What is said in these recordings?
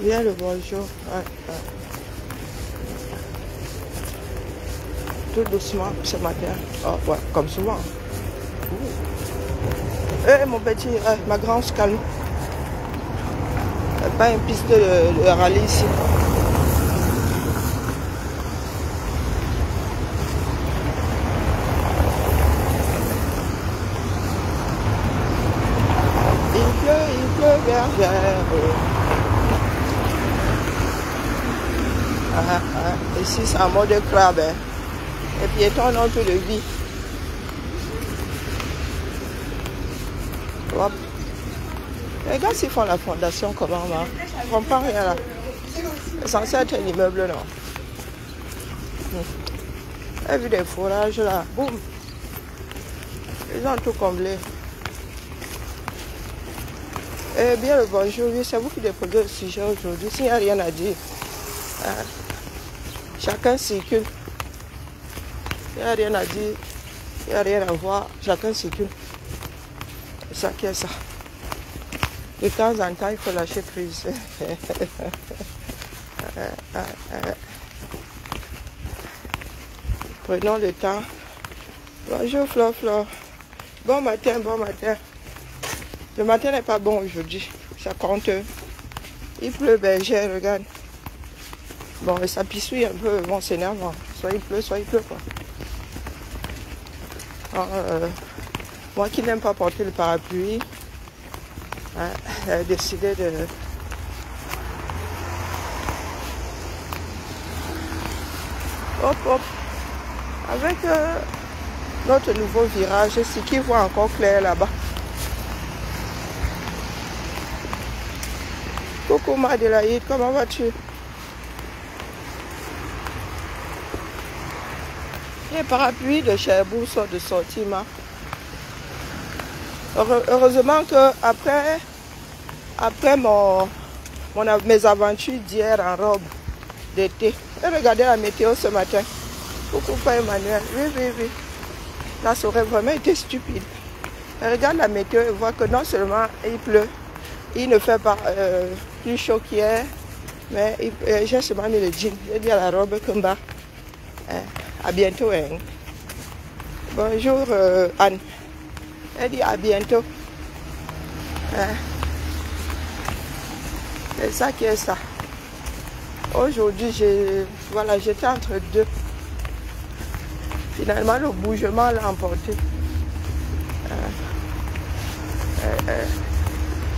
Bien le bonjour. Tout doucement ce matin. Oh, ouais, comme souvent. Eh, mon petit, ma grande se calme. Pas une piste de rallye ici. Il pleut, vert. Ici, c'est en mode crabe. Hein. Et piétons ont tout de vie. Hop. Les gars, s'ils font la fondation, comment va? Je comprends rien là. C'est censé être un immeuble, non? J'ai vu des fourrages là. Boum. Ils ont tout comblé. Eh bien, le bonjour. Oui, c'est vous qui déposez le sujet aujourd'hui. S'il n'y a rien à dire, chacun circule. Il n'y a rien à dire. Il n'y a rien à voir. Chacun circule. C'est ça qui est ça. De temps en temps, il faut lâcher prise. Prenons le temps. Bonjour Flore. Bon matin. Le matin n'est pas bon aujourd'hui. Ça compte. Il pleut, berger, regarde. Bon, ça pissouille un peu. Bon, c'est énervant. Soit il pleut quoi. Moi qui n'aime pas porter le parapluie, j'ai décidé de... Hop. Avec notre nouveau virage, c'est qui voit encore clair là-bas. Coucou Madelaïde, comment vas-tu? Les parapluies de Cherbourg sont de sortie, ma. Heureusement que après mes aventures d'hier en robe d'été, et regardez la météo ce matin. Coucou pas Emmanuel. Oui. Là, ça aurait vraiment été stupide. Et regarde la météo et voit que non seulement il pleut, il ne fait pas plus chaud qu'hier, mais j'ai seulement mis le jean. J'ai dit à la robe comme bas. À bientôt. Hein. Bonjour Anne. Elle dit à bientôt. C'est ça qui est ça. Aujourd'hui, j'étais entre deux. Finalement, le bougement l'a emporté.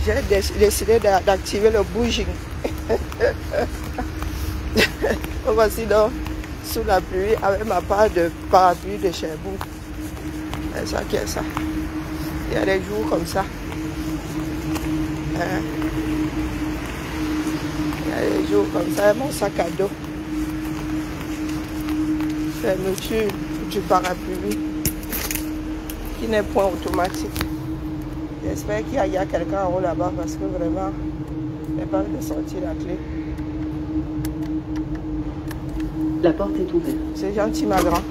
J'ai décidé d'activer le bouging. Voici donc sous la pluie avec ma part de parapluie de Cherbourg. C'est ça qui est ça. Il y a des jours comme ça. Il y a des jours comme ça. Mon sac à dos. Fermeture du parapluie qui n'est point automatique. J'espère qu'il y a quelqu'un en haut là-bas parce que vraiment, il n'est pas de sortir la clé. La porte est ouverte. C'est gentil, ma grande.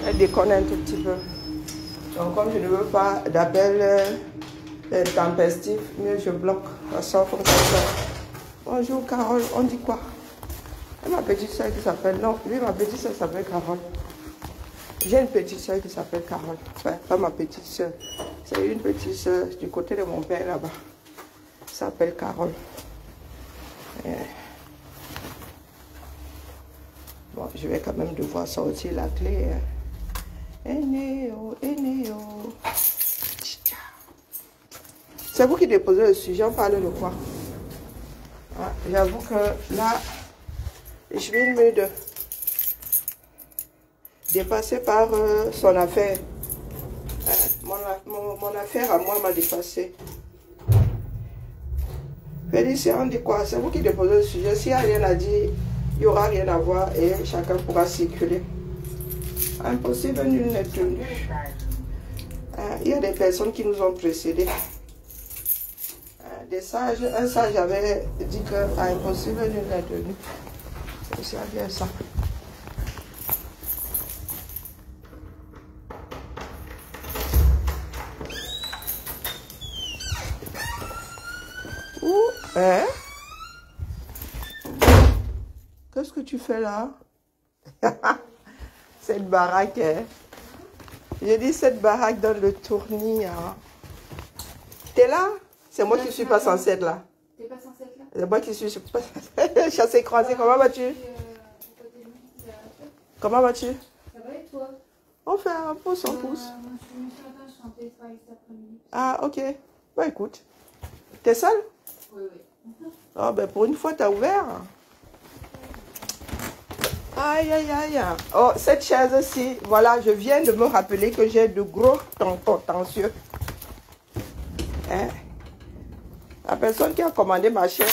Elle déconne un tout petit peu. Donc, comme je ne veux pas d'appel intempestif, mieux je bloque. Ça sort comme ça. Bonjour, Carole. On dit quoi? Et ma petite soeur qui s'appelle... Non, lui, ma petite soeur s'appelle Carole. J'ai une petite soeur qui s'appelle Carole. Enfin, pas ma petite soeur. C'est une petite soeur du côté de mon père là-bas. Elle s'appelle Carole. Bon, je vais quand même devoir sortir la clé. Eneo. C'est vous qui déposez le sujet, on parle de quoi? J'avoue que là, je viens de dépasser par son affaire. Mon affaire à moi m'a dépassé. Félicie, on dit quoi? C'est vous qui déposez le sujet. S'il n'y a rien à dire, il n'y aura rien à voir et chacun pourra circuler. Impossible, nul n'est tenu. Il y a des personnes qui nous ont précédés. Des sages, un sage avait dit que impossible, nul n'est tenu. C'est bien ça. tu fais là? Cette baraque, hein? J'ai dit cette baraque dans le tournis. Hein. T'es là? C'est moi qui suis pas censée être là. T'es pas censée être là? C'est moi qui suis pas chassé croisé. Comment vas-tu? Comment vas-tu? Ça va et toi? On fait un pouce, on pouce. Moi, je suis je suis en télétravail cet après-midi. Ah, ok. Bah écoute. T'es seule? Oui, oui. Oh, ben pour une fois, t'as ouvert. Aïe, aïe, aïe. Oh, cette chaise-ci, voilà, je viens de me rappeler que j'ai de gros contentieux. Hein? La personne qui a commandé ma chaise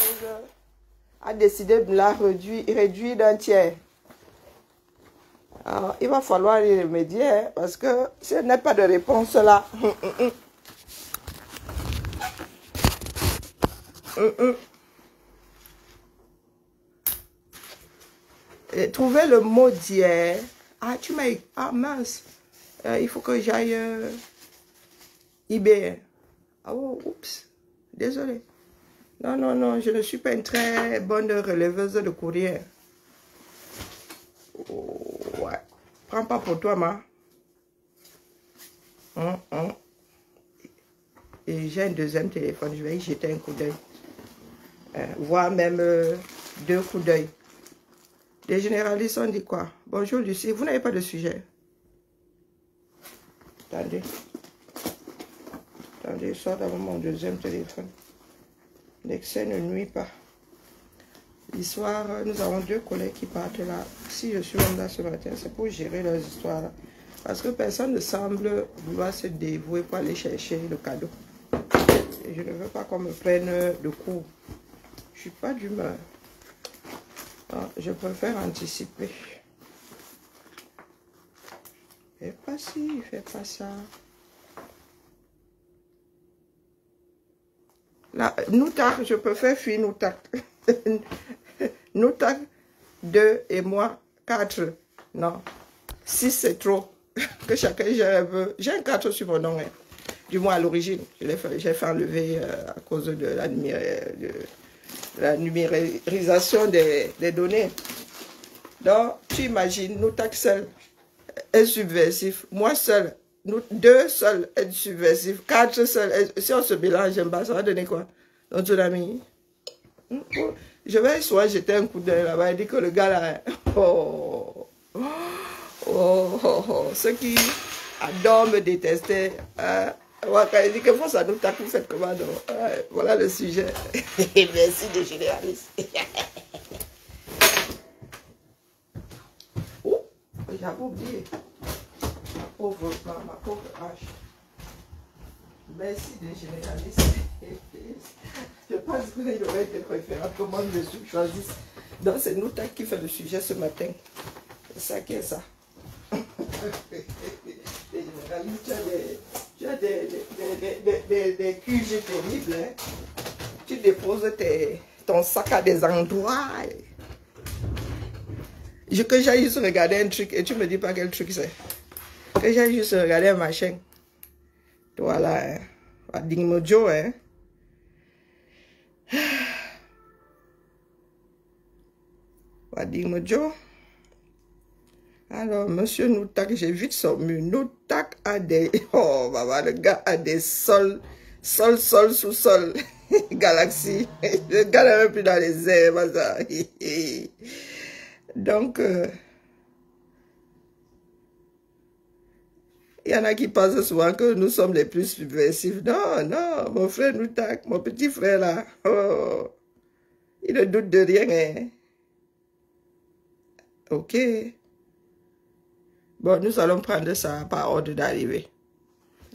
a décidé de la réduire d'un tiers. Alors, il va falloir y remédier, hein, parce que si elle n'a pas de réponse là, Et trouver le mot d'hier. Ah, tu m'as... Ah, mince. Il faut que j'aille... eBay. Oh, oups. Désolé. Non, non, non. Je ne suis pas une très bonne releveuse de courrier. Oh, ouais. Prends pas pour toi, ma. Et j'ai un deuxième téléphone. Je vais y jeter un coup d'œil. Voire même 2 coups d'œil. Les généralistes ont dit quoi? Bonjour Lucie, vous n'avez pas de sujet? Attendez. Attendez, je sors d'abord mon deuxième téléphone. L'excès ne nuit pas. L'histoire, nous avons 2 collègues qui partent là. Si je suis même là ce matin, c'est pour gérer leurs histoires là. Parce que personne ne semble vouloir se dévouer pour aller chercher le cadeau. Et je ne veux pas qu'on me prenne de cours. Je ne suis pas d'humeur. Ah, je préfère anticiper. Fais pas ci, fais pas ça. Là, Noutak, je préfère fuir Noutak. Noutak, 2 et moi, 4. Non, 6 c'est trop. Que chacun gère un peu. J'ai un 4 sur mon nom. Hein. Du moins à l'origine. J'ai fait enlever à cause de la numérisation des données. Donc, tu imagines, Noutak seul est subversif. Moi seul, nous 2 seuls est subversif. 4 seuls. Si on se mélange, ça va donner quoi? Donc, ton ami. Je vais soit jeter un coup d'œil là-bas et dire que le gars là. Oh, oh, oh, oh. Ceux qui adorent me détester. Quand il dit que faut ça nous tape, vous faites comment donc? Voilà le sujet. Merci de généraliste. Oh, j'avais oublié. Ma pauvre hache. Merci de généraliste. Je pense qu'il aurait été préférable que moi je choisisse. Donc c'est Noutak qui fait le sujet ce matin. C'est ça qui est ça. Les généralistes, tu as des QG terribles. Hein? Tu déposes ton sac à des endroits. Que j'aille juste regarder un truc et tu me dis pas quel truc c'est. Que j'aille juste regarder un machin. Voilà. Hein? Dingmojo, hein. Dingmojo. Alors, monsieur Noutak, j'ai vu son mur. Noutak a des... Oh, maman, le gars a des sols, sous-sol. Galaxie. Le gars n'est même plus dans les airs, ça. Donc, il y en a qui pensent souvent que nous sommes les plus subversifs. Non, non, mon frère Noutak, mon petit frère là, oh, il ne doute de rien. Hein. Ok. Bon, nous allons prendre ça par ordre d'arrivée.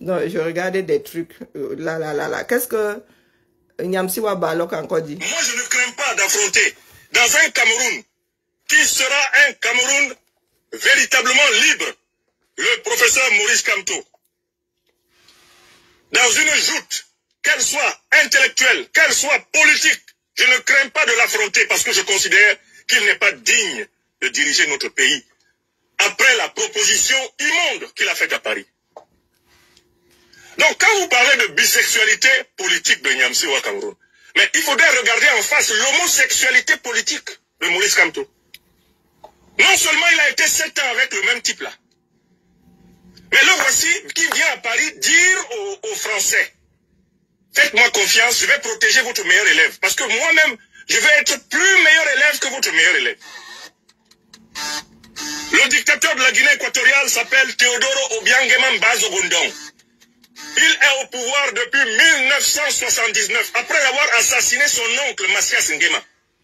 Non, je regardais des trucs. Là. Qu'est-ce que Nyamsiwa Balok a encore dit? Moi, je ne crains pas d'affronter dans un Cameroun qui sera un Cameroun véritablement libre, le professeur Maurice Kamto. Dans une joute, qu'elle soit intellectuelle, qu'elle soit politique, je ne crains pas de l'affronter parce que je considère qu'il n'est pas digne de diriger notre pays après la proposition immonde qu'il a faite à Paris. Donc, quand vous parlez de bisexualité politique de Nyamsiwa Cameroun, mais il faudrait regarder en face l'homosexualité politique de Maurice Kamto. Non seulement il a été 7 ans avec le même type là, mais le voici qui vient à Paris dire aux Français, faites-moi confiance, je vais protéger votre meilleur élève. Parce que moi-même, je vais être plus meilleur élève que votre meilleur élève. Le dictateur de la Guinée équatoriale s'appelle Teodoro Obiang Mbazo Gondong. Il est au pouvoir depuis 1979, après avoir assassiné son oncle Mathias Nguema,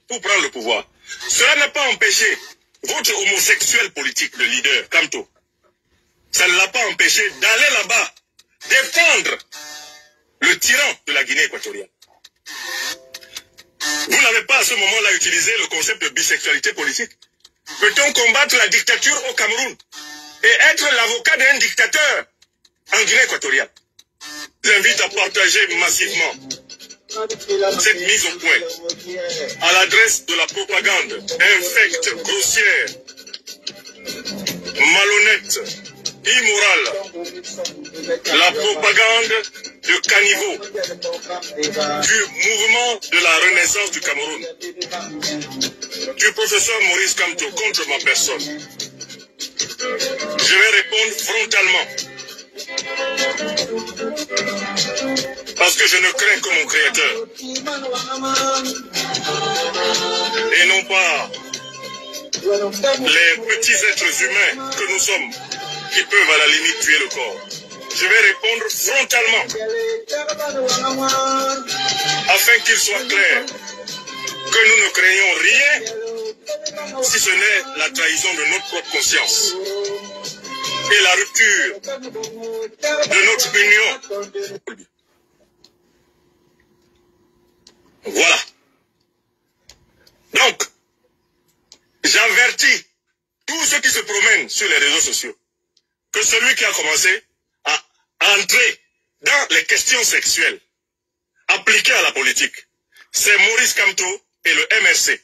pour prendre le pouvoir. Cela n'a pas empêché votre homosexuel politique, le leader, Kamto. Ça ne l'a pas empêché d'aller là-bas, défendre le tyran de la Guinée équatoriale. Vous n'avez pas à ce moment-là utilisé le concept de bisexualité politique. Peut-on combattre la dictature au Cameroun et être l'avocat d'un dictateur en Guinée équatoriale? Je vous invite à partager massivement cette mise au point à l'adresse de la propagande infecte, grossière, malhonnête, immorale, la propagande de caniveau du mouvement de la renaissance du Cameroun, du professeur Maurice Kamto contre ma personne. Je vais répondre frontalement. Parce que je ne crains que mon Créateur. Et non pas les petits êtres humains que nous sommes qui peuvent à la limite tuer le corps. Je vais répondre frontalement afin qu'il soit clair que nous ne craignons rien si ce n'est la trahison de notre propre conscience et la rupture de notre union. Voilà. Donc, j'avertis tous ceux qui se promènent sur les réseaux sociaux que celui qui a commencé à entrer dans les questions sexuelles appliquées à la politique, c'est Maurice Kamto et le MRC.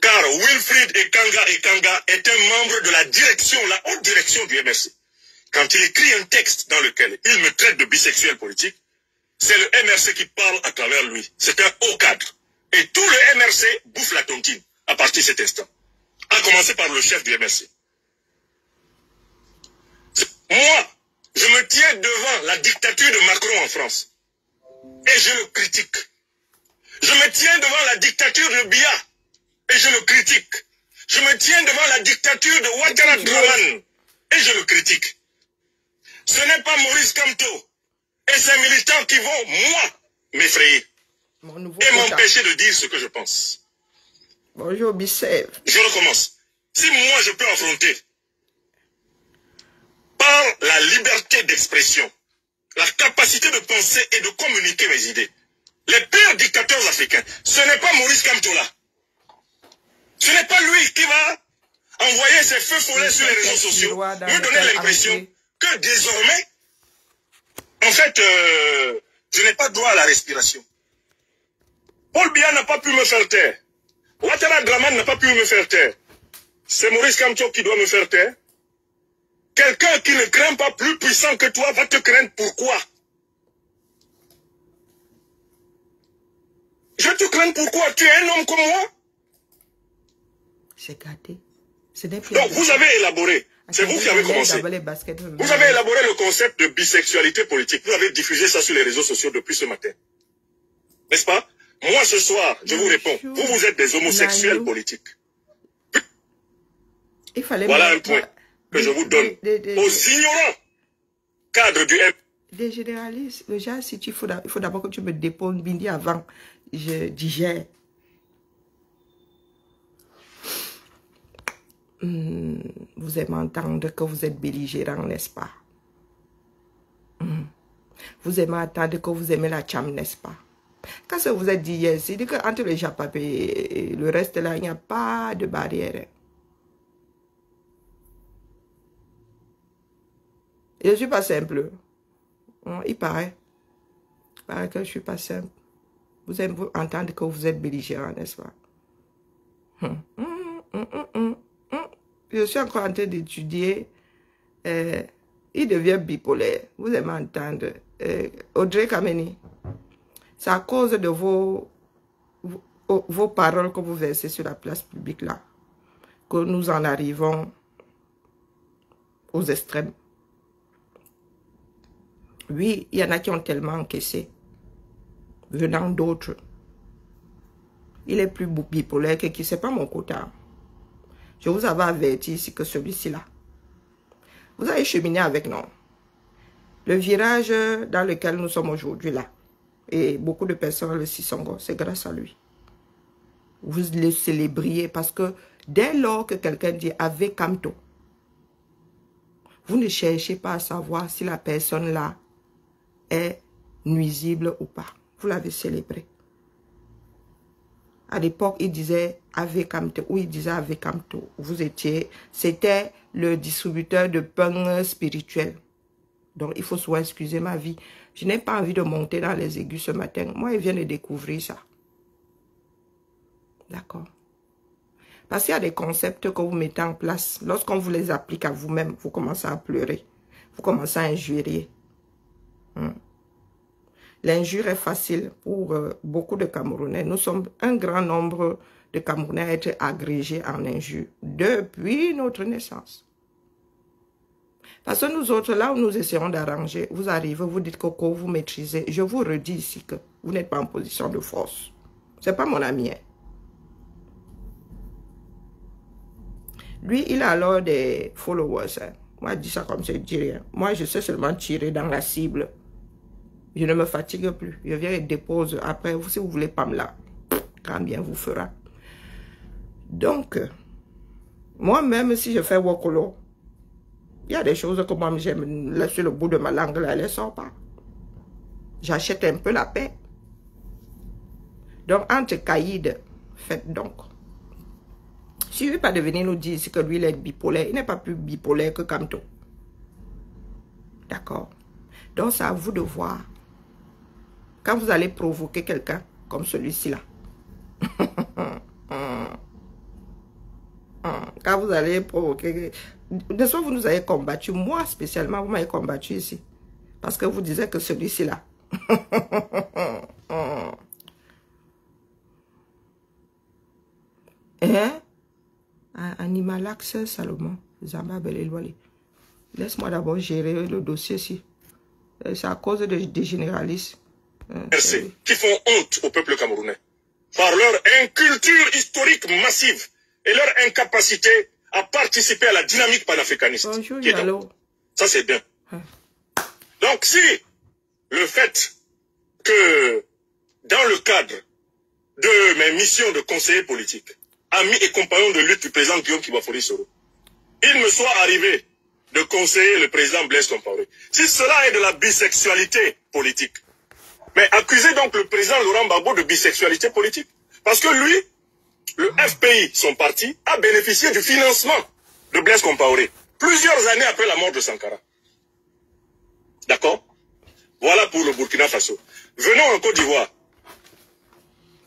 Car Wilfried Ekanga est un membre de la direction, la haute direction du MRC. Quand il écrit un texte dans lequel il me traite de bisexuel politique, c'est le MRC qui parle à travers lui. C'est un haut cadre. Et tout le MRC bouffe la tontine à partir de cet instant. À commencer par le chef du MRC. Moi, je me tiens devant la dictature de Macron en France. Et je le critique. Je me tiens devant la dictature de Biya. Et je le critique. Je me tiens devant la dictature de Ouattara Draman. Et je le critique. Ce n'est pas Maurice Kamto et ses militants qui vont, moi, m'effrayer. Et m'empêcher de dire ce que je pense. Bonjour, Bissèvre. Je recommence. Si moi je peux affronter par la liberté d'expression, la capacité de penser et de communiquer mes idées, les pires dictateurs africains, ce n'est pas Maurice Kamto là. Ce n'est pas lui qui va envoyer ses feux follets sur les réseaux sociaux, me donner l'impression que désormais, en fait, je n'ai pas droit à la respiration. Paul Biya n'a pas pu me faire taire. Ouattara Draman n'a pas pu me faire taire. C'est Maurice Kamto qui doit me faire taire. Quelqu'un qui ne craint pas plus puissant que toi va te craindre. Pourquoi? Je te crains pourquoi? Tu es un homme comme moi? C'est gâté. Donc vous avez élaboré, c'est vous qui avez commencé. Vous avez élaboré le concept de bisexualité politique. Vous avez diffusé ça sur les réseaux sociaux depuis ce matin. N'est-ce pas? Moi ce soir, je vous réponds. Vous êtes des homosexuels politiques. Voilà un point que je vous donne aux ignorants cadres du M. Des généralistes, le genre, si il faut d'abord que tu me déposes Bindi avant, je digère. Vous aimez entendre que vous êtes belligérant, n'est-ce pas? Vous aimez entendre que vous aimez la cham, n'est-ce pas? Quand ce que vous êtes dit hier, c'est dit qu'entre le Japapé et le reste là, il n'y a pas de barrière. Je ne suis pas simple. Il paraît que je ne suis pas simple. Vous aimez entendre que vous êtes belligérant, n'est-ce pas? Je suis encore en train d'étudier. Il devient bipolaire. Vous aimez entendre. Audrey Kameni, c'est à cause de vos paroles que vous versez sur la place publique là. que nous en arrivons aux extrêmes. Oui, il y en a qui ont tellement encaissé, venant d'autres. Il est plus bipolaire que qui, c'est pas mon quota. Je vous avais averti ici que celui-ci là. Vous avez cheminé avec nous. Le virage dans lequel nous sommes aujourd'hui là, et beaucoup de personnes le Sisongo, c'est grâce à lui. Vous le célébriez parce que dès lors que quelqu'un dit avec Kamto, vous ne cherchez pas à savoir si la personne là est nuisible ou pas. Vous l'avez célébré. À l'époque, il disait avec Kamto, ou il disait avec Kamto. Vous étiez, c'était le distributeur de pain spirituel. Donc, il faut soit excuser ma vie. Je n'ai pas envie de monter dans les aigus ce matin. Moi, il vient de découvrir ça. D'accord. Parce qu'il y a des concepts que vous mettez en place. Lorsqu'on vous les applique à vous-même, vous commencez à pleurer. Vous commencez à injurier. L'injure est facile pour beaucoup de Camerounais. Nous sommes un grand nombre de Camerounais à être agrégés en injure depuis notre naissance. Parce que nous autres, là où nous essayons d'arranger, vous arrivez, vous dites que vous maîtrisez. Je vous redis ici que vous n'êtes pas en position de force. Ce n'est pas mon ami. Hein. Lui, il a alors des followers. Hein. Moi, je dis ça comme ça, je dis rien. Moi, je sais seulement tirer dans la cible. Je ne me fatigue plus. Je viens et dépose. Après, si vous voulez pas me la, quand bien vous fera. Donc, moi-même, si je fais Wokolo, il y a des choses que moi, j'aime laisser le bout de ma langue, là, elle ne sort pas. J'achète un peu la paix. Donc, entre caïds, faites donc. Si il ne veut pas devenir nous dire que lui, il est bipolaire, il n'est pas plus bipolaire que Kamto. D'accord? Donc, c'est à vous de voir. Quand vous allez provoquer quelqu'un comme celui-ci là, quand vous allez provoquer, de soit vous nous avez combattu, moi spécialement, vous m'avez combattu ici, parce que vous disiez que celui-ci là, hein? Animalax Salomon, Zamba Belelwali. Laisse-moi d'abord gérer le dossier ici. C'est à cause des généralistes. Qui font honte au peuple camerounais par leur inculture historique massive et leur incapacité à participer à la dynamique panafricaniste. Bonjour, qui est ça, c'est bien. Donc, si le fait que dans le cadre de mes missions de conseiller politique, ami et compagnon de lutte du président Guillaume Kibafori Soro, il me soit arrivé de conseiller le président Blaise Compaoré, si cela est de la bisexualité politique, mais accusez donc le président Laurent Gbagbo de bisexualité politique. Parce que lui, le FPI, son parti, a bénéficié du financement de Blaise Compaoré plusieurs années après la mort de Sankara. D'accord? Voilà pour le Burkina Faso. Venons en Côte d'Ivoire.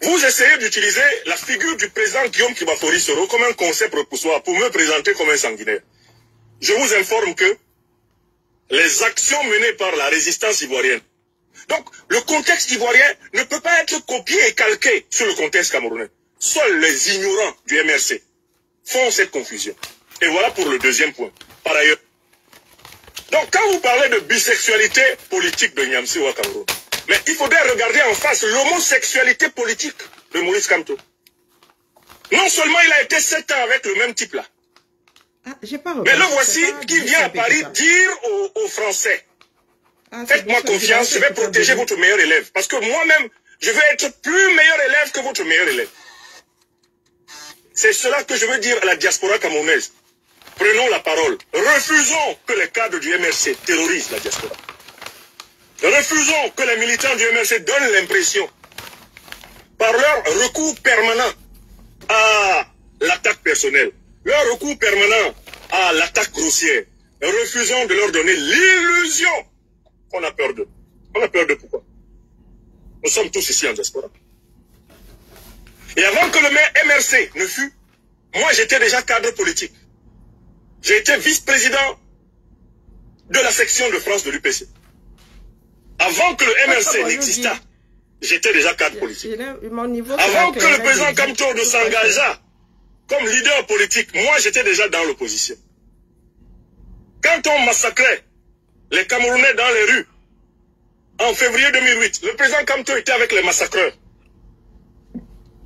Vous essayez d'utiliser la figure du président Guillaume Kibafori Soro comme un concept repoussoir pour me présenter comme un sanguinaire. Je vous informe que les actions menées par la résistance ivoirienne, donc, le contexte ivoirien ne peut pas être copié et calqué sur le contexte camerounais. Seuls les ignorants du MRC font cette confusion. Et voilà pour le deuxième point. Par ailleurs, donc quand vous parlez de bisexualité politique de Niamsi ou à Cameroun, mais il faudrait regarder en face l'homosexualité politique de Maurice Kamto. Non seulement il a été 7 ans avec le même type là, mais le voici qui vient à Paris dire aux Français, faites-moi confiance, je vais protéger votre meilleur élève. Parce que moi-même, je vais être plus meilleur élève que votre meilleur élève. C'est cela que je veux dire à la diaspora camerounaise. Prenons la parole. Refusons que les cadres du MRC terrorisent la diaspora. Refusons que les militants du MRC donnent l'impression, par leur recours permanent à l'attaque personnelle, leur recours permanent à l'attaque grossière, refusons de leur donner l'illusion on a peur d'eux. On a peur d'eux pourquoi? Nous sommes tous ici en diaspora. Et avant que le MRC ne fût, moi j'étais déjà cadre politique. J'ai été vice-président de la section de France de l'UPC. Avant que le MRC n'existât, j'étais déjà cadre politique. Avant que le président Kamto ne s'engageât comme leader politique, moi j'étais déjà dans l'opposition. Quand on massacrait les Camerounais dans les rues, en février 2008, le président Kamto était avec les massacreurs.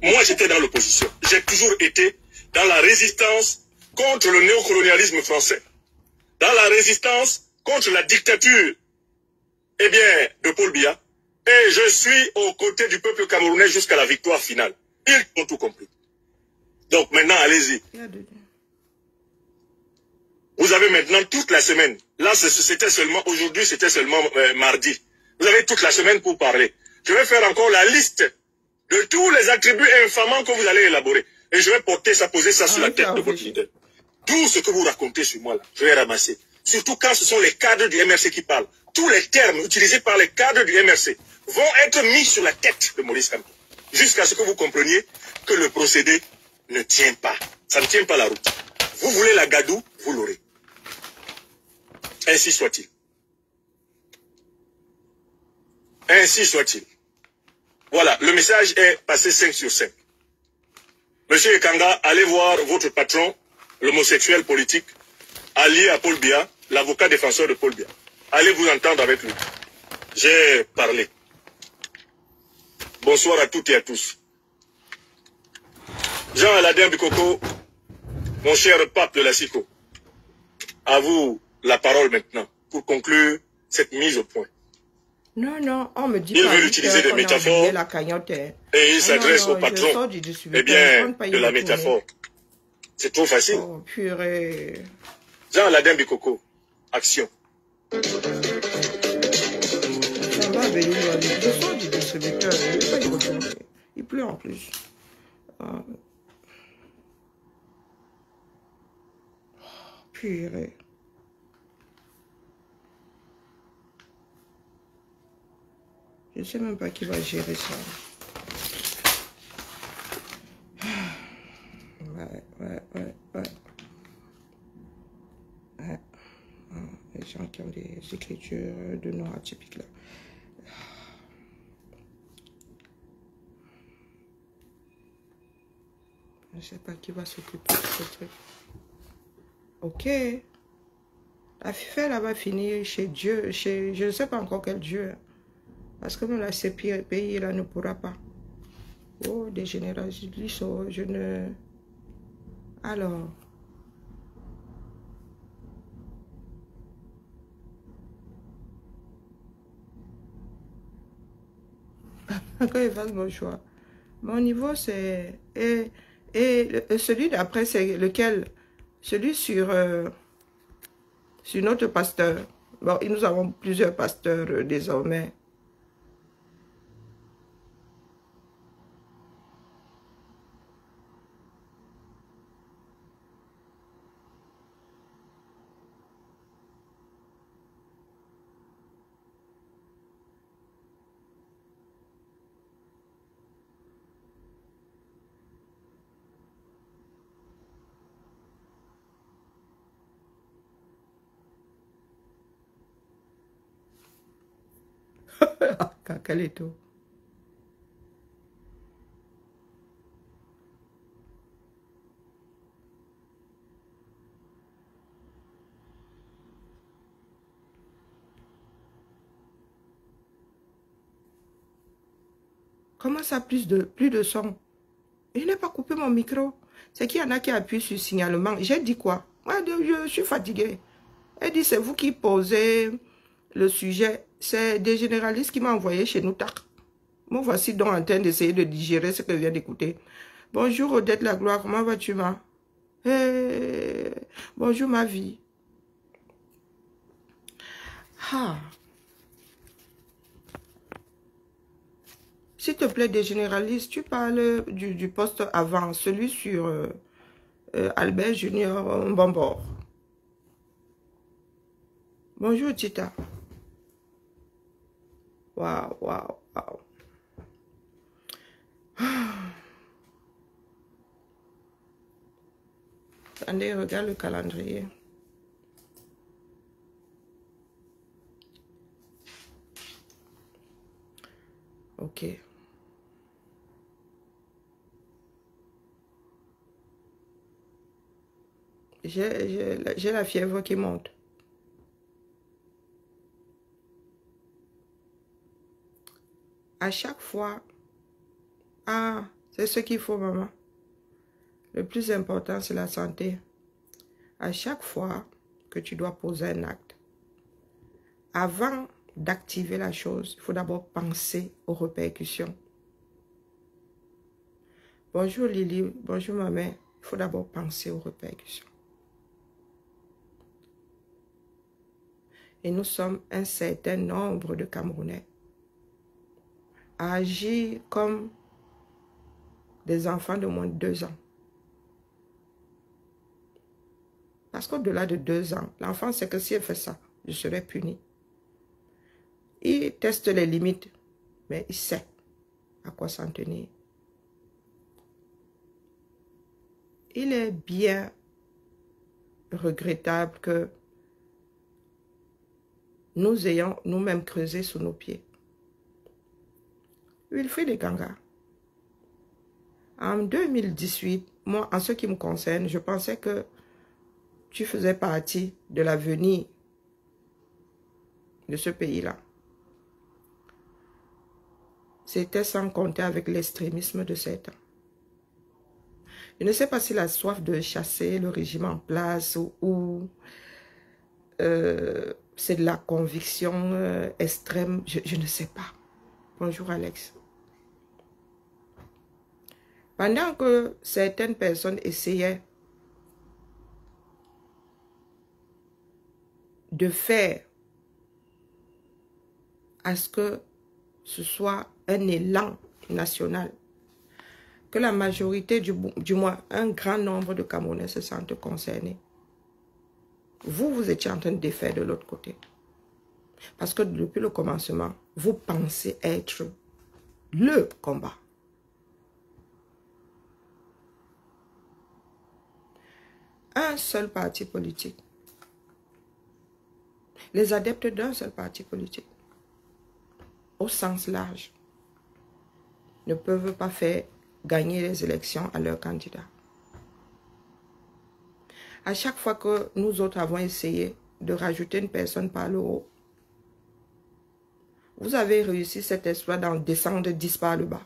Moi j'étais dans l'opposition. J'ai toujours été dans la résistance contre le néocolonialisme français, dans la résistance contre la dictature, eh bien, de Paul Biya. Et je suis aux côtés du peuple camerounais jusqu'à la victoire finale. Ils ont tout compris. Donc maintenant, allez-y. Vous avez maintenant toute la semaine. Là, c'était seulement, aujourd'hui, c'était seulement mardi. Vous avez toute la semaine pour parler. Je vais faire encore la liste de tous les attributs infamants que vous allez élaborer. Et je vais porter ça, poser ça sur la tête de votre leader. Tout ce que vous racontez sur moi, là, je vais ramasser. Surtout quand ce sont les cadres du MRC qui parlent. Tous les termes utilisés par les cadres du MRC vont être mis sur la tête de Maurice Kamto. Jusqu'à ce que vous compreniez que le procédé ne tient pas. Ça ne tient pas la route. Vous voulez la gadoue, vous l'aurez. Ainsi soit-il. Ainsi soit-il. Voilà, le message est passé 5 sur 5. Monsieur Ekanga, allez voir votre patron, l'homosexuel politique, allié à Paul Biya, l'avocat défenseur de Paul Biya. Allez vous entendre avec lui. J'ai parlé. Bonsoir à toutes et à tous. Jean-Aladin Bikoko, mon cher pape de la SICO, à vous la parole maintenant pour conclure cette mise au point. Non, non, on me dit il pas veut utiliser des métaphores la cagnotte. Et il s'adresse au patron. Eh bien, de la métaphore. C'est trop facile. Oh, purée. Jean-Aladin Bikoko, action. Ça va venir, je sors du distributeur, je ne vais pas y retourner. Il pleut en plus. Purée. Je ne sais même pas qui va gérer ça. Ouais. Les gens qui ont des écritures de noms atypiques là. Je ne sais pas qui va s'occuper de ce truc. Ok. La fille là va finir chez Dieu, je ne sais pas encore quel Dieu. Parce que même la CPI là ne pourra pas. Oh, des généralistes, je ne... Alors... Quand il fasse mon choix. Mon niveau, c'est... Et celui d'après, c'est lequel? Celui sur notre pasteur. Bon, nous avons plusieurs pasteurs désormais. Cacaleto. Comment ça, plus de son? Il n'a pas coupé mon micro. C'est qu'il y en a qui appuient sur signalement. J'ai dit quoi? Moi, je suis fatiguée. Elle dit, c'est vous qui posez le sujet. C'est des généralistes qui m'ont envoyé chez nous. Tac. Moi, voici donc en train d'essayer de digérer ce que je viens d'écouter. Bonjour Odette Lagloire, comment vas-tu, ma? Hey, bonjour ma vie. Ah. S'il te plaît, des généralistes, tu parles du poste avant, celui sur Albert Junior Bombor. Bonjour Tita. Waouh. Attendez, regarde le calendrier. Ok. j'ai la fièvre qui monte. À chaque fois, ah, c'est ce qu'il faut, maman. Le plus important, c'est la santé. À chaque fois que tu dois poser un acte, avant d'activer la chose, il faut d'abord penser aux répercussions. Bonjour Lily, bonjour ma mère. Il faut d'abord penser aux répercussions. Et nous sommes un certain nombre de Camerounais à agir comme des enfants de moins de 2 ans. Parce qu'au-delà de 2 ans, l'enfant sait que si elle fait ça, je serai puni. Il teste les limites, mais il sait à quoi s'en tenir. Il est bien regrettable que nous ayons nous-mêmes creusé sous nos pieds. Wilfried Ganga. En 2018, moi, en ce qui me concerne, je pensais que tu faisais partie de l'avenir de ce pays-là. C'était sans compter avec l'extrémisme de certains. Je ne sais pas si la soif de chasser le régime en place ou c'est de la conviction extrême, je ne sais pas. Bonjour Alex. Pendant que certaines personnes essayaient de faire à ce que ce soit un élan national, que la majorité, du moins un grand nombre de Camerounais se sentent concernés. Vous étiez en train de défaire de l'autre côté. Parce que depuis le commencement, vous pensez être le combat. Un seul parti politique. Les adeptes d'un seul parti politique, au sens large, ne peuvent pas faire gagner les élections à leurs candidats. À chaque fois que nous autres avons essayé de rajouter une personne par le haut, vous avez réussi cet exploit d'en descendre 10 par le bas.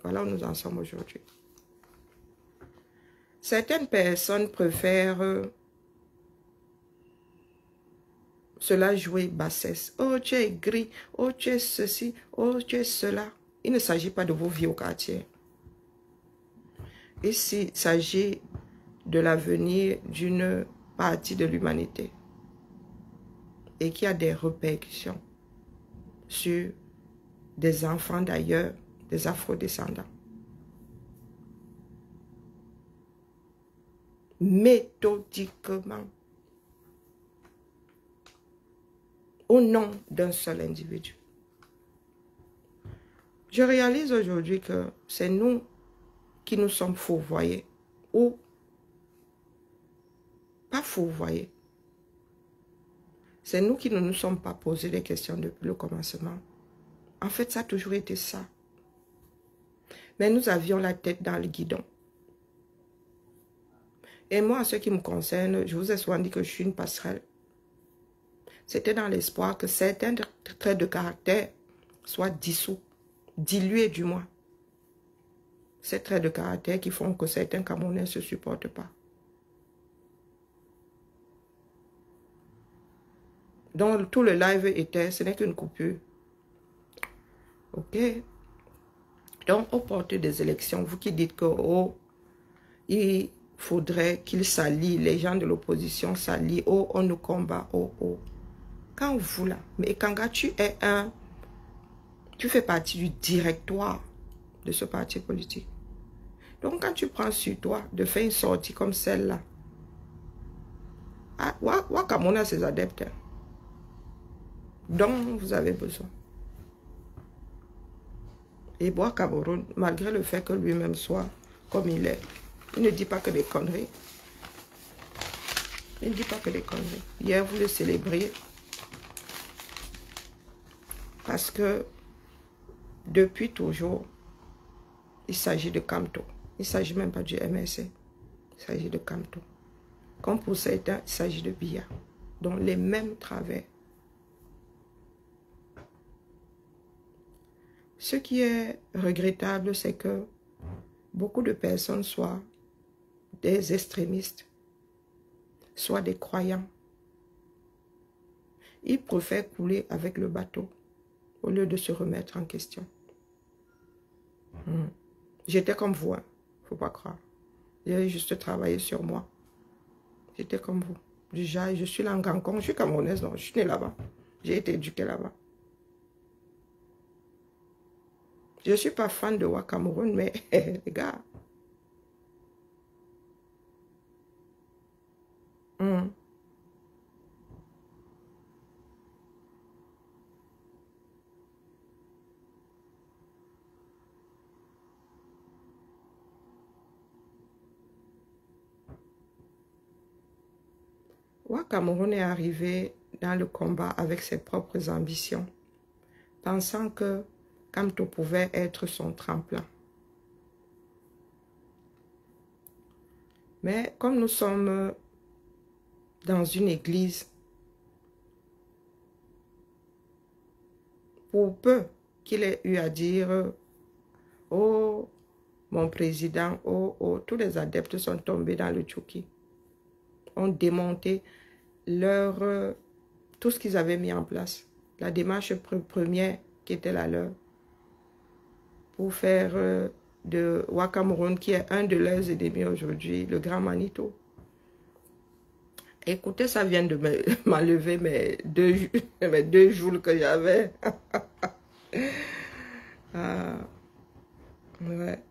Voilà où nous en sommes aujourd'hui. Certaines personnes préfèrent cela jouer bassesse. Oh, tu es gris. Oh, tu es ceci. Oh, tu es cela. Il ne s'agit pas de vos vies au quartier. Ici, il s'agit de l'avenir d'une partie de l'humanité et qui a des répercussions sur des enfants d'ailleurs, des afrodescendants. Méthodiquement, au nom d'un seul individu. Je réalise aujourd'hui que c'est nous qui nous sommes fourvoyés ou pas fourvoyés. C'est nous qui ne nous sommes pas posé des questions depuis le commencement. En fait, ça a toujours été ça. Mais nous avions la tête dans le guidon. Et moi, en ce qui me concerne, je vous ai souvent dit que je suis une passerelle. C'était dans l'espoir que certains traits de caractère soient dissous, dilués du moins. Ces traits de caractère qui font que certains Camerounais ne se supportent pas. Donc, tout le live était, ce n'est qu'une coupure. Ok? Donc, au porteur des élections, vous qui dites que, oh, il faudrait qu'ils s'allient, les gens de l'opposition s'allient, oh, on nous combat, oh, oh. Quand vous là, mais quand tu es tu fais partie du directoire de ce parti politique. Donc, quand tu prends sur toi de faire une sortie comme celle-là, ah, Wakamon a ses adeptes, dont vous avez besoin. Et Bois Cameroun, malgré le fait que lui-même soit comme il est, il ne dit pas que des conneries. Il ne dit pas que des conneries. Hier, vous le célébriez. Parce que, depuis toujours, il s'agit de Camto. Il ne s'agit même pas du MSC. Il s'agit de Kamto. Comme pour certains, il s'agit de Biya. Donc les mêmes travers. Ce qui est regrettable, c'est que beaucoup de personnes soient des extrémistes, soit des croyants. Ils préfèrent couler avec le bateau au lieu de se remettre en question. J'étais comme vous, hein. Faut pas croire. J'ai juste travaillé sur moi. J'étais comme vous. Déjà, je suis là en Cancun, je suis camerounaise, non, je suis née là-bas. J'ai été éduquée là-bas. Je ne suis pas fan de Ouakameroun, mais les gars. Ouakameroun est arrivé dans le combat avec ses propres ambitions, pensant que Kamto pouvait être son tremplin. Mais comme nous sommes dans une église, pour peu qu'il ait eu à dire « Oh, mon président, oh, oh », tous les adeptes sont tombés dans le Tchouki, ont démonté tout ce qu'ils avaient mis en place. La démarche première qui était la leur, pour faire de Ouakameroun, qui est un de leurs ennemis aujourd'hui, le Grand Manito. Écoutez, ça vient de m'enlever mes deux jours que j'avais. Ah, ouais.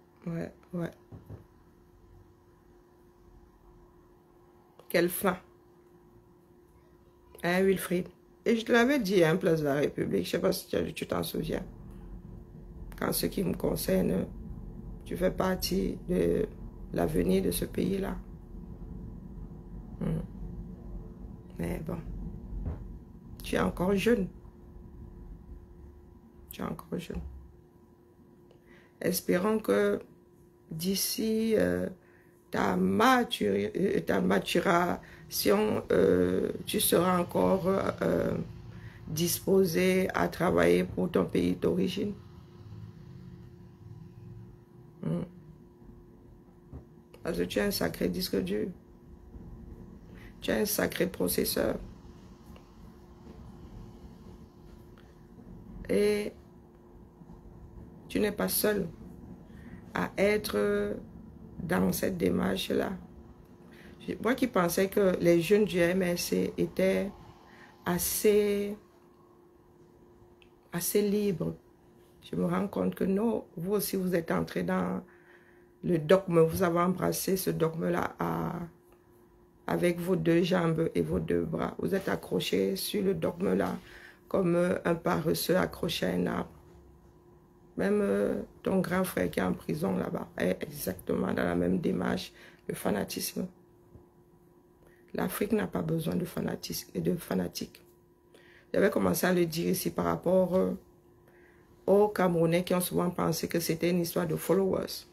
Quelle fin. Hein, Wilfried? Et je te l'avais dit, hein, Place de la République, je ne sais pas si tu t'en souviens. Qu'en ce qui me concerne, tu fais partie de l'avenir de ce pays-là. Mais bon, tu es encore jeune. Tu es encore jeune. Espérons que d'ici ta maturation, tu seras encore disposé à travailler pour ton pays d'origine. Parce que tu es un sacré disque dur. Tu es un sacré processeur. Et tu n'es pas seul à être dans cette démarche-là. Moi qui pensais que les jeunes du MSC étaient assez libres, je me rends compte que non, vous aussi vous êtes entrés dans le dogme, vous avez embrassé ce dogme-là avec vos deux jambes et vos deux bras. Vous êtes accrochés sur le dogme-là comme un paresseux accroché à un arbre. Même ton grand frère qui est en prison là-bas est exactement dans la même démarche, le fanatisme. L'Afrique n'a pas besoin de fanatisme et de fanatiques. J'avais commencé à le dire ici par rapport aux Camerounais qui ont souvent pensé que c'était une histoire de followers.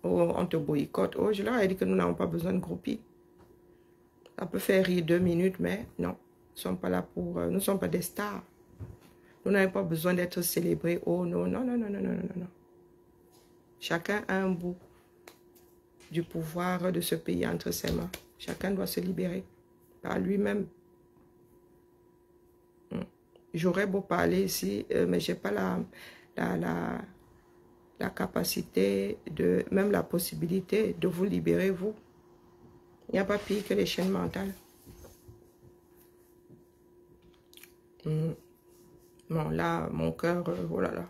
Oh, on te boycotte. Oh, je leur ai dit que nous n'avons pas besoin de groupies. Ça peut faire rire 2 minutes, mais non. Nous ne sommes pas là pour... nous ne sommes pas des stars. Nous n'avons pas besoin d'être célébrés. Oh non, non, non, non, non, non, non, non. Chacun a un bout du pouvoir de ce pays entre ses mains. Chacun doit se libérer par lui-même. J'aurais beau parler ici, mais je n'ai pas la capacité, même la possibilité de vous libérer, vous. Il n'y a pas pire que les chaînes mentales. Bon, là, mon cœur, oh là là.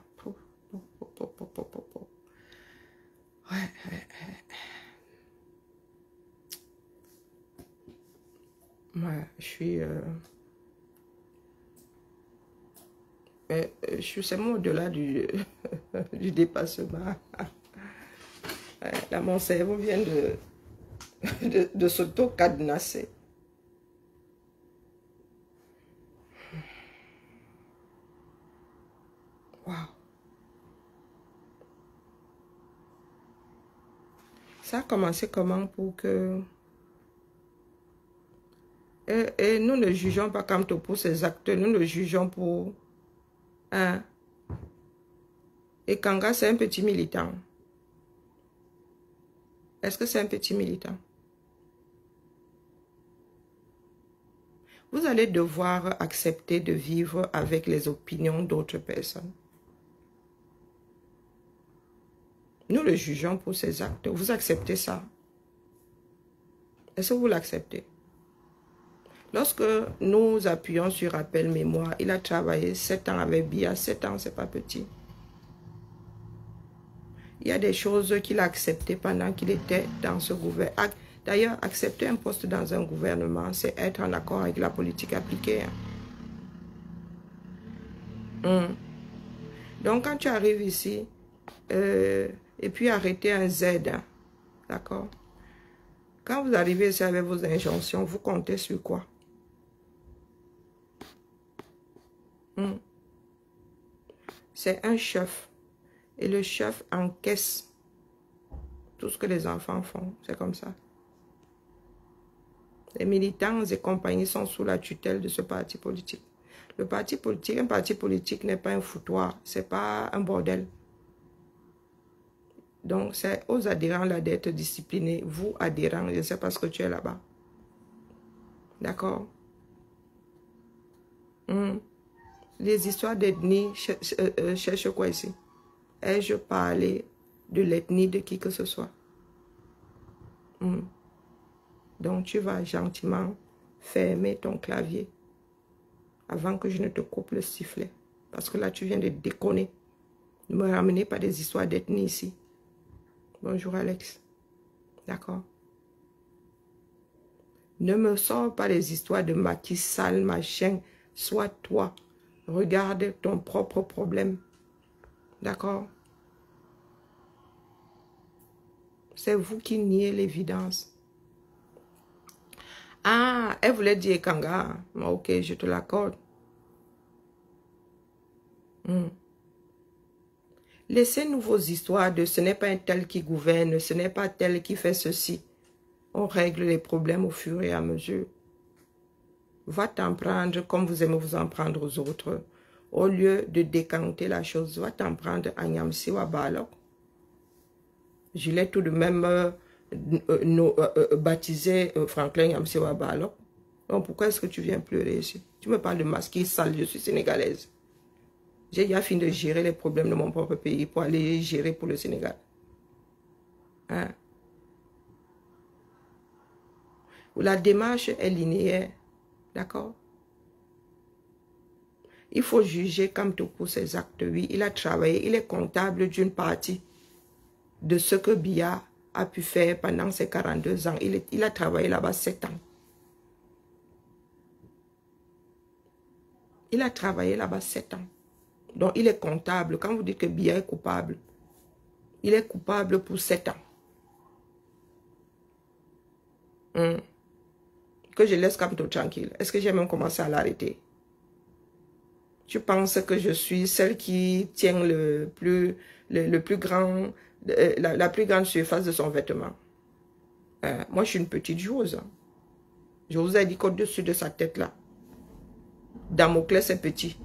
Ouais. Ouais, je suis seulement au-delà du dépassement. Ouais, là, mon cerveau vient de s'auto-cadenasser. Wow. Ça a commencé comment pour que... Et nous ne jugeons pas Kamto pour ses actes, nous le jugeons pour... Hein? Et Kanga, c'est un petit militant. Est-ce que c'est un petit militant? Vous allez devoir accepter de vivre avec les opinions d'autres personnes. Nous le jugeons pour ses actes. Vous acceptez ça? Est-ce que vous l'acceptez? Lorsque nous appuyons sur Appel Mémoire, il a travaillé 7 ans avec Bia. 7 ans, c'est pas petit. Il y a des choses qu'il a acceptées pendant qu'il était dans ce gouvernement. D'ailleurs, accepter un poste dans un gouvernement, c'est être en accord avec la politique appliquée. Donc, quand tu arrives ici, et puis arrêter un Z, d'accord? Quand vous arrivez ici avec vos injonctions, vous comptez sur quoi? C'est un chef. Et le chef encaisse tout ce que les enfants font. C'est comme ça. Les militants et compagnies sont sous la tutelle de ce parti politique. Le parti politique, un parti politique n'est pas un foutoir. C'est pas un bordel. Donc, c'est aux adhérents là d'être disciplinés. Vous, adhérents, je ne sais pas ce que tu es là-bas. D'accord? Les histoires d'ethnie, cherche quoi ici? Ai-je parlé de l'ethnie de qui que ce soit? Donc, tu vas gentiment fermer ton clavier avant que je ne te coupe le sifflet. Parce que là, tu viens de déconner. Ne me ramenez pas des histoires d'ethnie ici. Bonjour, Alex. D'accord? Ne me sors pas les histoires de Macky Sall, machin. Sois toi. Regarde ton propre problème. D'accord? C'est vous qui niez l'évidence. Ah, elle voulait dire Kanga. Ok, je te l'accorde. Laissez-nous vos histoires de ce n'est pas un tel qui gouverne, ce n'est pas tel qui fait ceci. On règle les problèmes au fur et à mesure. Va t'en prendre comme vous aimez vous en prendre aux autres. Au lieu de décanter la chose, va t'en prendre à Nyamsi Wabalok. Je l'ai tout de même baptisé Franklin Nyamsi Wabalok. Donc pourquoi est-ce que tu viens pleurer ici? Tu me parles de masquer sale, je suis sénégalaise. J'ai déjà fini de gérer les problèmes de mon propre pays pour aller gérer pour le Sénégal. Hein? La démarche est linéaire. D'accord? Il faut juger Kamto pour ses actes. Oui, il a travaillé, il est comptable d'une partie de ce que Bia a pu faire pendant ses 42 ans. Il a travaillé là-bas 7 ans. Il a travaillé là-bas 7 ans. Donc, il est comptable. Quand vous dites que Bia est coupable, il est coupable pour 7 ans. Que je laisse Kamto tranquille. Est-ce que j'ai même commencé à l'arrêter? Tu penses que je suis celle qui tient la plus grande surface de son vêtement? Moi, je suis une petite joueuse. Je vous ai dit qu'au-dessus de sa tête là, Damoclès est petit.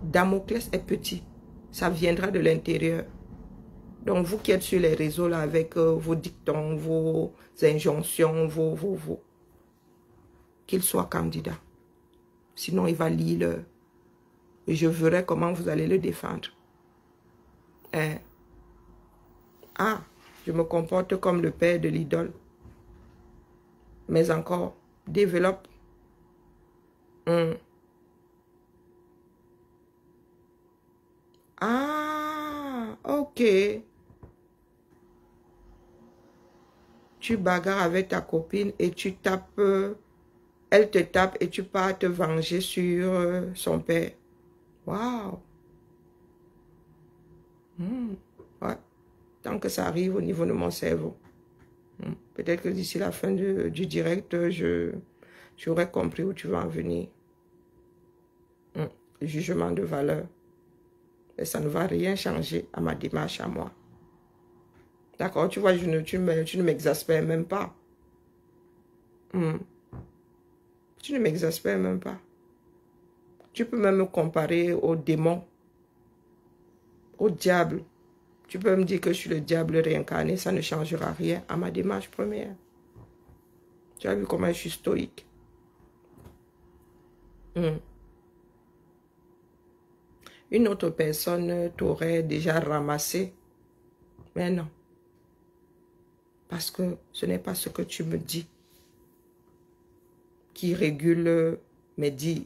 Damoclès est petit. Ça viendra de l'intérieur. Donc, vous qui êtes sur les réseaux là avec vos dictons, vos injonctions, qu'il soit candidat. Sinon, il va lire. Et je verrai comment vous allez le défendre. Ah, je me comporte comme le père de l'idole. Mais encore, développe. Ah, ok. Tu bagarres avec ta copine et tu tapes, elle te tape et tu pars te venger sur son père. Waouh. Ouais. Tant que ça arrive au niveau de mon cerveau. Peut-être que d'ici la fin du direct, j'aurais compris où tu vas en venir. Jugement de valeur. Et ça ne va rien changer à ma démarche à moi. D'accord, tu vois, tu ne m'exaspères même pas. Tu ne m'exaspères même pas. Tu peux même me comparer au démon, au diable. Tu peux me dire que je suis le diable réincarné, ça ne changera rien à ma démarche première. Tu as vu comment je suis stoïque. Une autre personne t'aurait déjà ramassé. Mais non. Parce que ce n'est pas ce que tu me dis qui régule mes dires.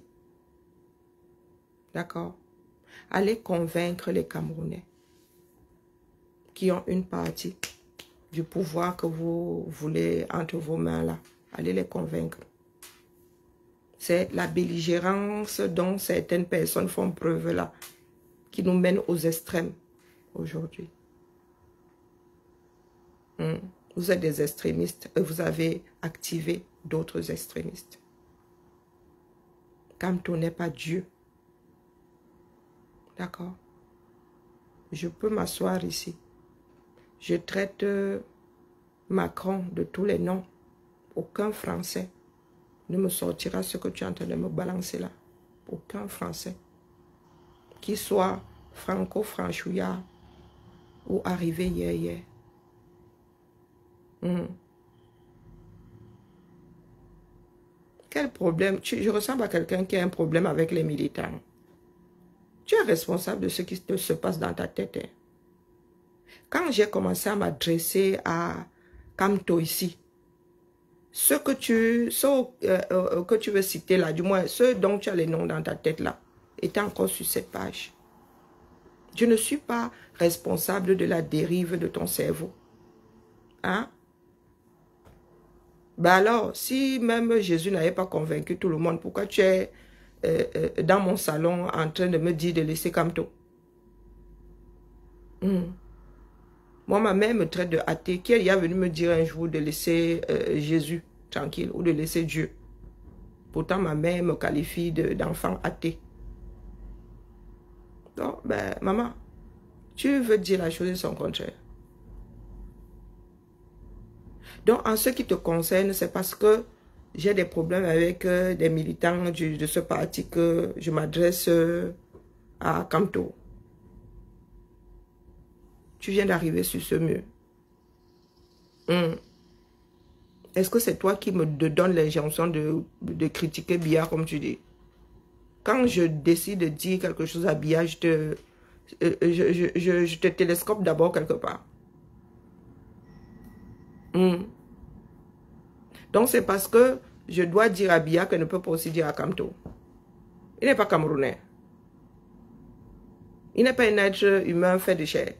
D'accord? Allez convaincre les Camerounais qui ont une partie du pouvoir que vous voulez entre vos mains là. Allez les convaincre. C'est la belligérance dont certaines personnes font preuve là qui nous mène aux extrêmes aujourd'hui. Vous êtes des extrémistes et vous avez activé d'autres extrémistes. Kamto n'est pas Dieu. D'accord? Je peux m'asseoir ici. Je traite Macron de tous les noms. Aucun Français ne me sortira ce que tu es en train de me balancer là. Aucun Français. Qu'il soit franco-franchouillard ou arrivé hier. Quel problème? Je ressemble à quelqu'un qui a un problème avec les militants. Tu es responsable de ce qui se passe dans ta tête. Hein. Quand j'ai commencé à m'adresser à Kamto ici, ce que tu veux citer là, du moins ceux dont tu as les noms dans ta tête là, étaient encore sur cette page. Je ne suis pas responsable de la dérive de ton cerveau. Hein? Ben alors, si même Jésus n'avait pas convaincu tout le monde, pourquoi tu es dans mon salon en train de me dire de laisser Kamto? Moi, ma mère me traite de athée. Qui est venu me dire un jour de laisser Jésus tranquille ou de laisser Dieu? Pourtant, ma mère me qualifie d'enfant athée. Donc, ben, maman, tu veux dire la chose et son contraire. Donc, en ce qui te concerne, c'est parce que j'ai des problèmes avec des militants de ce parti que je m'adresse à Kamto. Tu viens d'arriver sur ce mur. Est-ce que c'est toi qui me donne l'injonction de critiquer Biya comme tu dis? Quand je décide de dire quelque chose à Biya, je te télescope d'abord quelque part. Donc c'est parce que je dois dire à Biya que je ne peux pas aussi dire à Kamto. Il n'est pas camerounais. Il n'est pas un être humain fait de chair.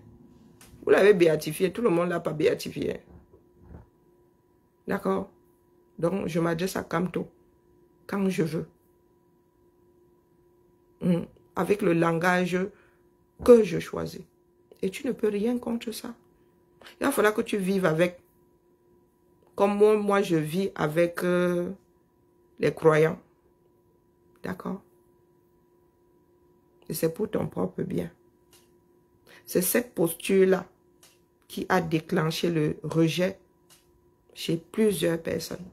Vous l'avez béatifié, tout le monde ne l'a pas béatifié. D'accord? Donc je m'adresse à Kamto quand je veux. Avec le langage que je choisis. Et tu ne peux rien contre ça. Il va falloir que tu vives avec. Comme moi je vis avec les croyants. D'accord? Et c'est pour ton propre bien. C'est cette posture-là qui a déclenché le rejet chez plusieurs personnes.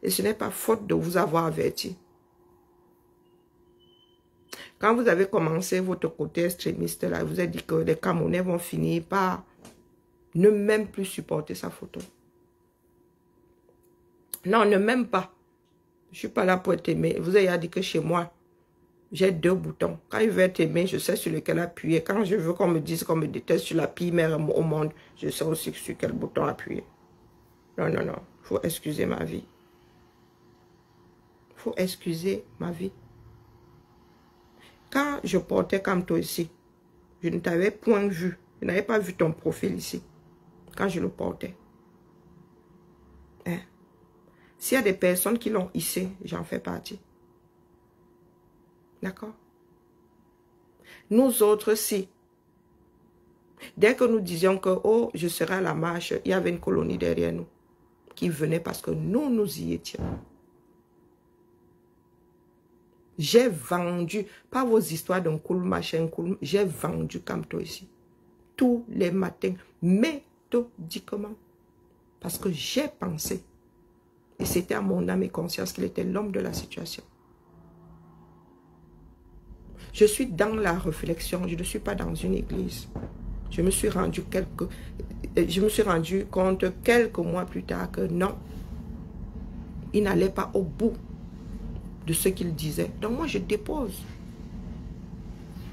Et ce n'est pas faute de vous avoir averti. Quand vous avez commencé votre côté extrémiste, là, vous avez dit que les Camerounais vont finir par ne même plus supporter sa photo. Non, ne m'aime pas. Je ne suis pas là pour t'aimer. Vous avez dit que chez moi, j'ai 2 boutons. Quand il veut t'aimer, je sais sur lequel appuyer. Quand je veux qu'on me dise qu'on me déteste sur la pire mère au monde, je sais aussi sur quel bouton appuyer. Non, non, non. Il faut excuser ma vie. Il faut excuser ma vie. Quand je portais comme toi ici, je ne t'avais point vu. Je n'avais pas vu ton profil ici. Quand je le portais. Hein? S'il y a des personnes qui l'ont hissé, j'en fais partie. D'accord? Nous autres, si. Dès que nous disions que, oh, je serai à la marche, il y avait une colonie derrière nous qui venait parce que nous, nous y étions. J'ai vendu, pas vos histoires d'un cool machin, cool, j'ai vendu comme toi ici. Tous les matins, mes méthodiquement. Parce que j'ai pensé. Et c'était à mon âme et conscience qu'il était l'homme de la situation. Je suis dans la réflexion, je ne suis pas dans une église. Je me suis rendu compte quelques mois plus tard que non, il n'allait pas au bout de ce qu'il disait. Donc moi je dépose.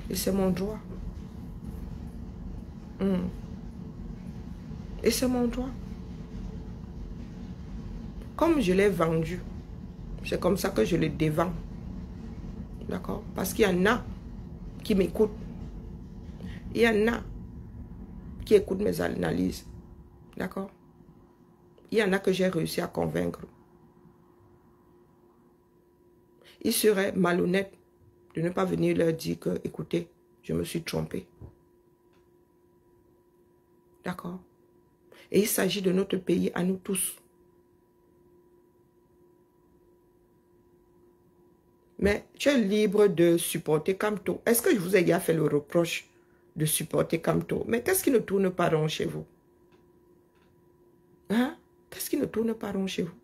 Et c'est mon droit. Et c'est mon droit. Comme je l'ai vendu, c'est comme ça que je le dévends. D'accord? Parce qu'il y en a qui m'écoutent. Il y en a qui écoutent mes analyses. D'accord? Il y en a que j'ai réussi à convaincre. Il serait malhonnête de ne pas venir leur dire que, écoutez, je me suis trompé. D'accord? Et il s'agit de notre pays à nous tous. Mais tu es libre de supporter Kamto. Est-ce que je vous ai déjà fait le reproche de supporter Kamto? Mais qu'est-ce qui ne tourne pas rond chez vous? Hein? Qu'est-ce qui ne tourne pas rond chez vous?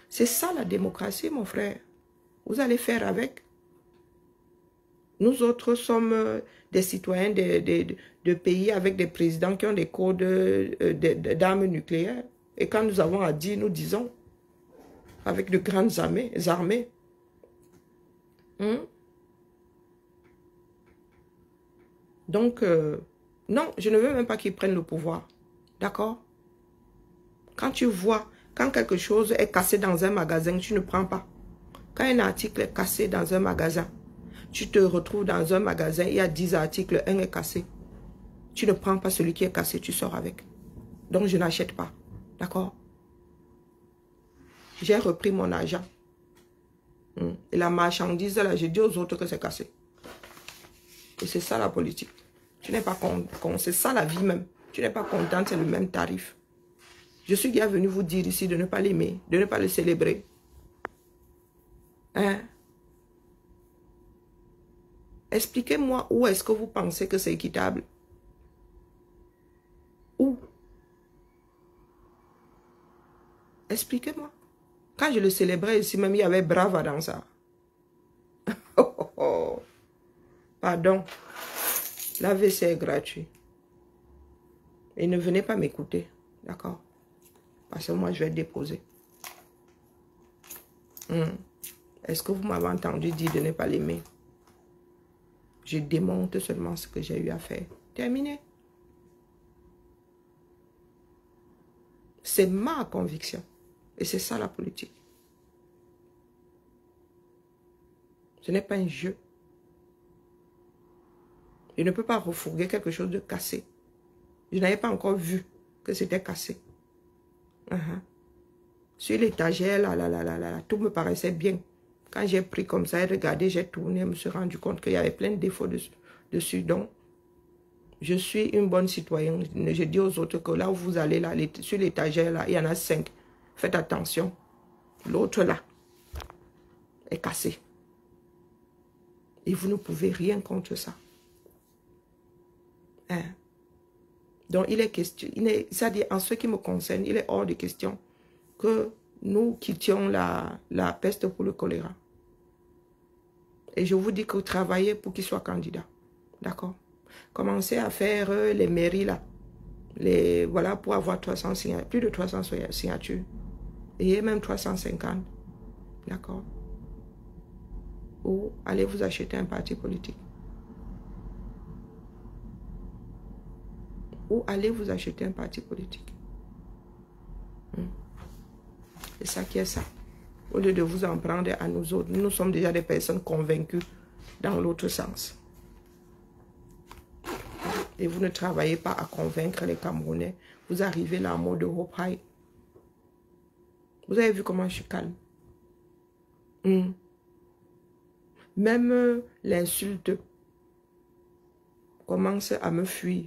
C'est ça la démocratie, mon frère. Vous allez faire avec. Nous autres sommes des citoyens de pays avec des présidents qui ont des codes d'armes nucléaires. Et quand nous avons à dire, nous disons. Avec de grandes armées. Donc, non, je ne veux même pas qu'ils prennent le pouvoir. D'accord? Quand tu vois, quand quelque chose est cassé dans un magasin, tu ne prends pas. Quand un article est cassé dans un magasin, tu te retrouves dans un magasin, il y a 10 articles, un est cassé. Tu ne prends pas celui qui est cassé, tu sors avec. Donc, je n'achète pas. D'accord? J'ai repris mon argent. Et la marchandise, là, j'ai dit aux autres que c'est cassé. Et c'est ça la politique. Tu n'es pas content. C'est ça la vie même. Tu n'es pas content, c'est le même tarif. Je suis bien venu vous dire ici de ne pas l'aimer, de ne pas le célébrer. Hein? Expliquez-moi où est-ce que vous pensez que c'est équitable. Où? Expliquez-moi. Quand je le célébrais ici, même il y avait Brava dans ça. Oh, oh, oh. Pardon. L'AVC est gratuit. Et ne venez pas m'écouter. D'accord? Parce que moi, je vais déposer. Est-ce que vous m'avez entendu dire de ne pas l'aimer? Je démonte seulement ce que j'ai eu à faire. Terminé. C'est ma conviction. Et c'est ça la politique. Ce n'est pas un jeu. Je ne peux pas refourguer quelque chose de cassé. Je n'avais pas encore vu que c'était cassé. Sur l'étagère, là, tout me paraissait bien. Quand j'ai pris comme ça et regardé, j'ai tourné, je me suis rendu compte qu'il y avait plein de défauts dessus. Donc, je suis une bonne citoyenne. Je dis aux autres que là où vous allez, là, sur l'étagère, là, il y en a 5. Faites attention. L'autre, là, est cassé. Et vous ne pouvez rien contre ça. Hein? Donc, il est question, c'est-à-dire, en ce qui me concerne, il est hors de question que nous quittions la peste pour le choléra. Et je vous dis que travaillez pour qu'il soit candidat. D'accord? Commencez à faire les mairies là. Voilà, pour avoir 300 signatures, plus de 300 signatures. Et même 350. D'accord? Ou allez vous acheter un parti politique. Ou allez vous acheter un parti politique. C'est ça qui est ça. Au lieu de vous en prendre à nous autres, nous sommes déjà des personnes convaincues dans l'autre sens. Et vous ne travaillez pas à convaincre les Camerounais. Vous arrivez là en mode Hope High. Vous avez vu comment je suis calme. Même l'insulte commence à me fuir.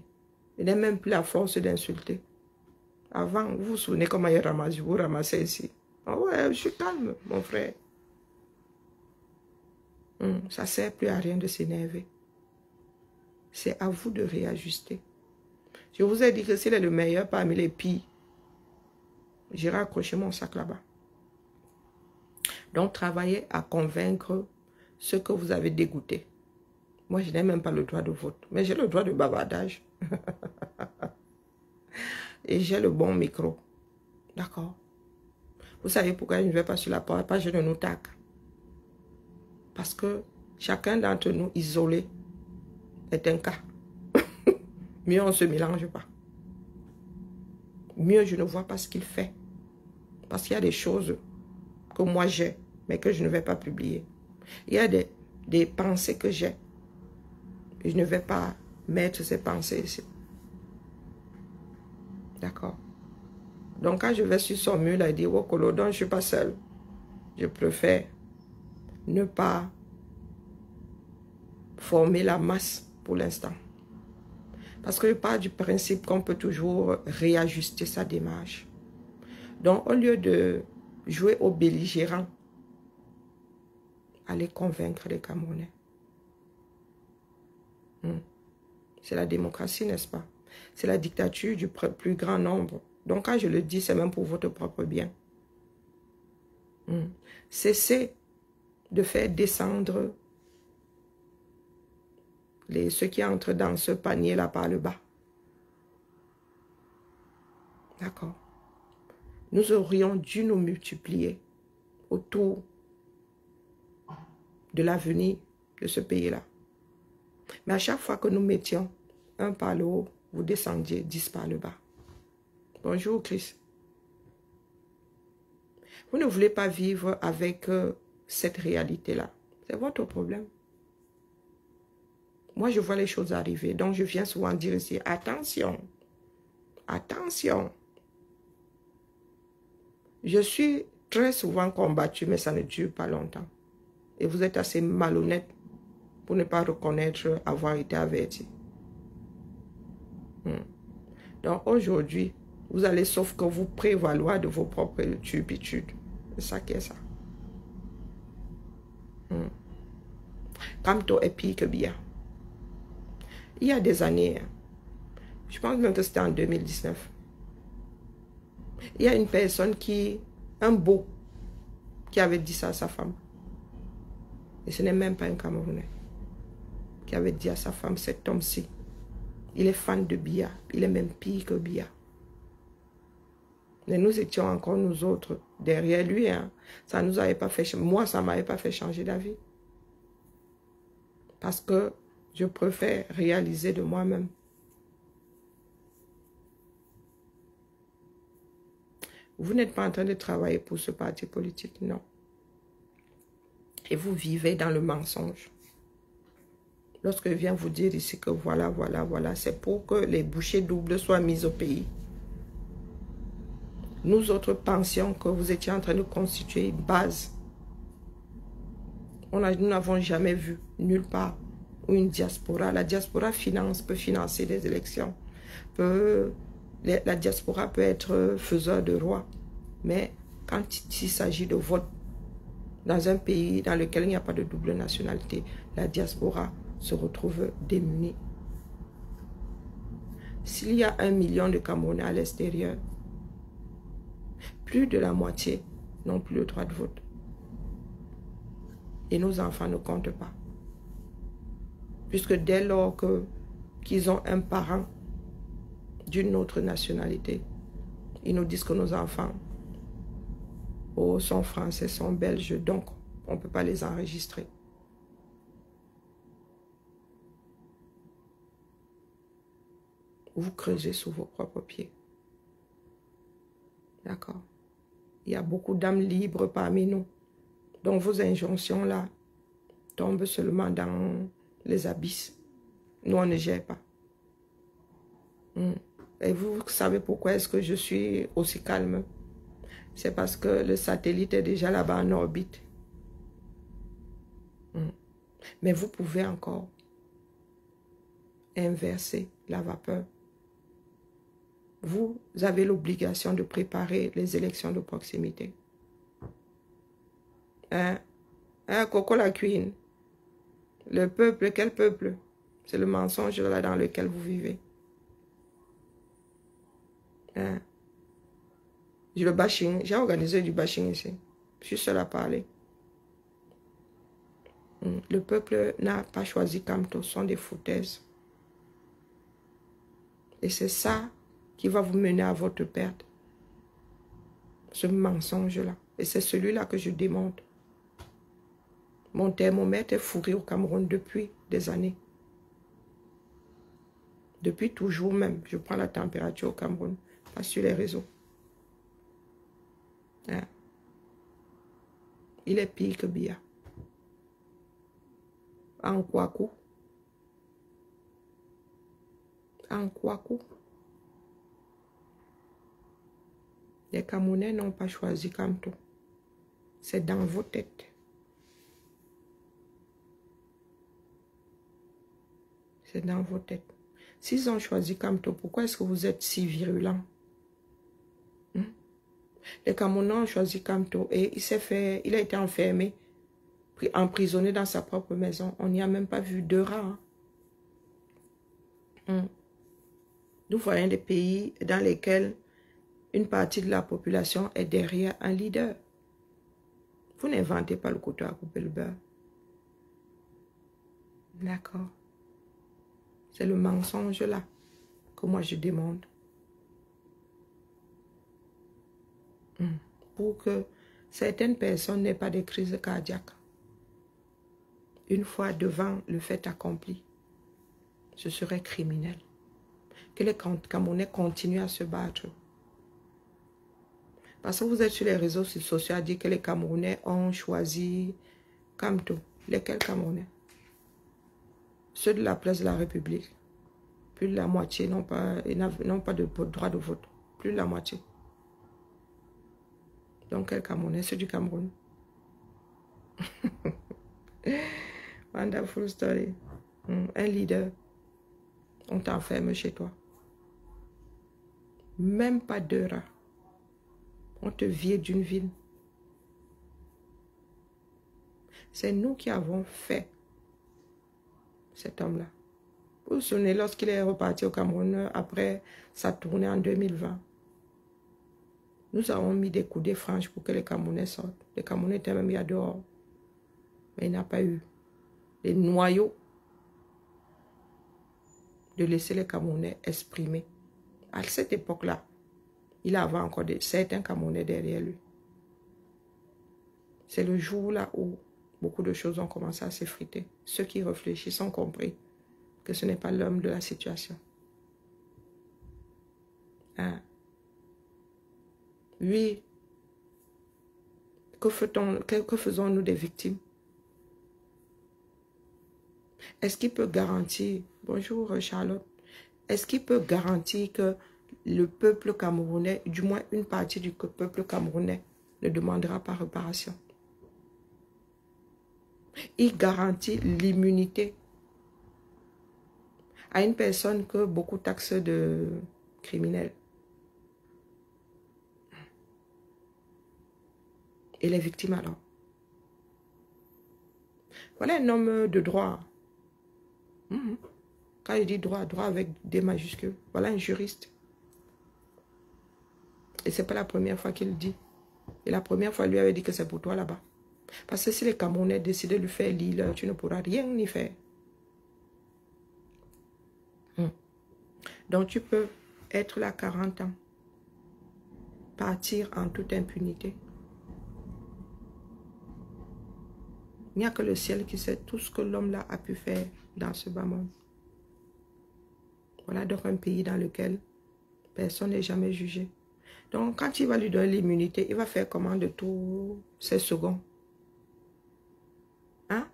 Il n'est même plus la force d'insulter. Avant, vous vous souvenez comment je vous ramassais ici. Oh ouais, je suis calme, mon frère. Ça ne sert plus à rien de s'énerver. C'est à vous de réajuster. Je vous ai dit que s'il est le meilleur parmi les pires, j'irai accrocher mon sac là-bas. Donc, travaillez à convaincre ceux que vous avez dégoûtés. Moi, je n'ai même pas le droit de vote, mais j'ai le droit de bavardage. Et j'ai le bon micro. D'accord? Vous savez pourquoi je ne vais pas sur la page de nous tac? Parce que chacun d'entre nous, isolé, est un cas. Mieux on ne se mélange pas. Mieux je ne vois pas ce qu'il fait. Parce qu'il y a des choses que moi j'ai, mais que je ne vais pas publier. Il y a des pensées que j'ai. Je ne vais pas mettre ces pensées ici. D'accord? Donc quand je vais sur son mur, là, il dit, oh, Colodon, je ne suis pas seul. Je préfère ne pas former la masse pour l'instant. Parce que je pars du principe qu'on peut toujours réajuster sa démarche. Donc, au lieu de jouer au belligérant, allez convaincre les Camerounais. C'est la démocratie, n'est-ce pas? C'est la dictature du plus grand nombre. Donc, quand je le dis, c'est même pour votre propre bien. Cessez de faire descendre ceux qui entrent dans ce panier-là par le bas. D'accord? Nous aurions dû nous multiplier autour de l'avenir de ce pays-là. Mais à chaque fois que nous mettions un par le haut, vous descendiez 10 par le bas. Bonjour, Chris. Vous ne voulez pas vivre avec cette réalité-là. C'est votre problème. Moi, je vois les choses arriver. Donc, je viens souvent dire ici, attention, attention. Je suis très souvent combattu, mais ça ne dure pas longtemps. Et vous êtes assez malhonnête pour ne pas reconnaître avoir été averti. Donc, aujourd'hui, vous allez sauf que vous prévaloir de vos propres turpitudes. C'est ça qui est ça. Kamto est pire que bien. Il y a des années, je pense même que c'était en 2019, il y a une personne un beau, qui avait dit ça à sa femme. Et ce n'est même pas un Camerounais. Qui avait dit à sa femme, cet homme-ci, il est fan de Biya. Il est même pire que Biya. Mais nous étions encore, nous autres, derrière lui. Hein. Ça nous avait pas fait, moi, ça ne m'avait pas fait changer d'avis. Parce que je préfère réaliser de moi-même. Vous n'êtes pas en train de travailler pour ce parti politique, non. Et vous vivez dans le mensonge. Lorsque je viens vous dire ici que voilà, c'est pour que les bouchées doubles soient mises au pays. Nous autres pensions que vous étiez en train de constituer une base. Nous n'avons jamais vu nulle part où une diaspora. La diaspora peut financer des élections. La diaspora peut être faiseur de roi. Mais quand il s'agit de vote dans un pays dans lequel il n'y a pas de double nationalité, la diaspora se retrouve démunie. S'il y a 1 million de Camerounais à l'extérieur, plus de la moitié n'ont plus le droit de vote. Et nos enfants ne comptent pas. Puisque dès lors qu'ils ont un parent d'une autre nationalité, ils nous disent que nos enfants sont français, sont belges, donc on ne peut pas les enregistrer. Vous creusez sous vos propres pieds. D'accord? Il y a beaucoup d'âmes libres parmi nous. Donc vos injonctions-là tombent seulement dans les abysses. Nous, on ne gère pas. Et vous savez pourquoi est-ce que je suis aussi calme? C'est parce que le satellite est déjà là-bas en orbite. Mais vous pouvez encore inverser la vapeur. Vous avez l'obligation de préparer les élections de proximité. Coco la Queen. Le peuple, quel peuple? C'est le mensonge là dans lequel vous vivez. Hein? Le bashing, j'ai organisé du bashing ici. Je suis seule à parler. Le peuple n'a pas choisi Kamto, ce sont des foutaises. Et c'est ça qui va vous mener à votre perte. Ce mensonge-là. Et c'est celui-là que je démonte. Mon thermomètre est fourré au Cameroun depuis des années. Depuis toujours même, je prends la température au Cameroun, pas sur les réseaux. Hein? Il est pire que Biya. En Kwaku. En Kwaku. Les Camerounais n'ont pas choisi Kamto. C'est dans vos têtes. C'est dans vos têtes. S'ils ont choisi Kamto, pourquoi est-ce que vous êtes si virulent? Les Camerounais ont choisi Kamto et il a été enfermé, emprisonné dans sa propre maison. On n'y a même pas vu 2 rats. Nous voyons des pays dans lesquels une partie de la population est derrière un leader. Vous n'inventez pas le couteau à couper le beurre. D'accord. C'est le mensonge là que moi je demande. Pour que certaines personnes n'aient pas de crise cardiaque. Une fois devant le fait accompli, ce serait criminel. Que les Camerounais continuent à se battre. Parce que vous êtes sur les réseaux sociaux à dire que les Camerounais ont choisi Kamto. Lesquels Camerounais? Ceux de la place de la République. Plus de la moitié n'ont pas de droit de vote. Plus de la moitié. Donc, quel Camerounais? Ceux du Cameroun. Wonderful story. Un leader. On t'enferme chez toi. Même pas 2 rats. On te vire d'une ville. C'est nous qui avons fait cet homme-là. Vous vous souvenez, lorsqu'il est reparti au Cameroun après sa tournée en 2020, nous avons mis des coudées franches pour que les Camerounais sortent. Les Camerounais étaient même mis dehors. Mais il n'a pas eu les noyaux de laisser les Camerounais exprimer. À cette époque-là, il avait encore certains Camerounais derrière lui. C'est le jour là où beaucoup de choses ont commencé à s'effriter. Ceux qui réfléchissent ont compris que ce n'est pas l'homme de la situation. Hein? Oui. Que faisons-nous des victimes? Est-ce qu'il peut garantir, bonjour Charlotte, est-ce qu'il peut garantir que le peuple camerounais, du moins une partie du peuple camerounais, ne demandera pas réparation? Il garantit l'immunité à une personne que beaucoup taxent de criminel. Et les victimes alors? Voilà un homme de droit. Quand il dit droit, droit avec des majuscules. Voilà un juriste. Et ce n'est pas la première fois qu'il le dit. Et la première fois, il lui avait dit que c'est pour toi là-bas. Parce que si les Camerounais décidaient de lui faire l'île, tu ne pourras rien y faire. Donc tu peux être là 40 ans. Partir en toute impunité. Il n'y a que le ciel qui sait tout ce que l'homme là a pu faire dans ce bas monde. Voilà donc un pays dans lequel personne n'est jamais jugé. Donc quand il va lui donner l'immunité, il va faire comment de tous ces secondes? Hein?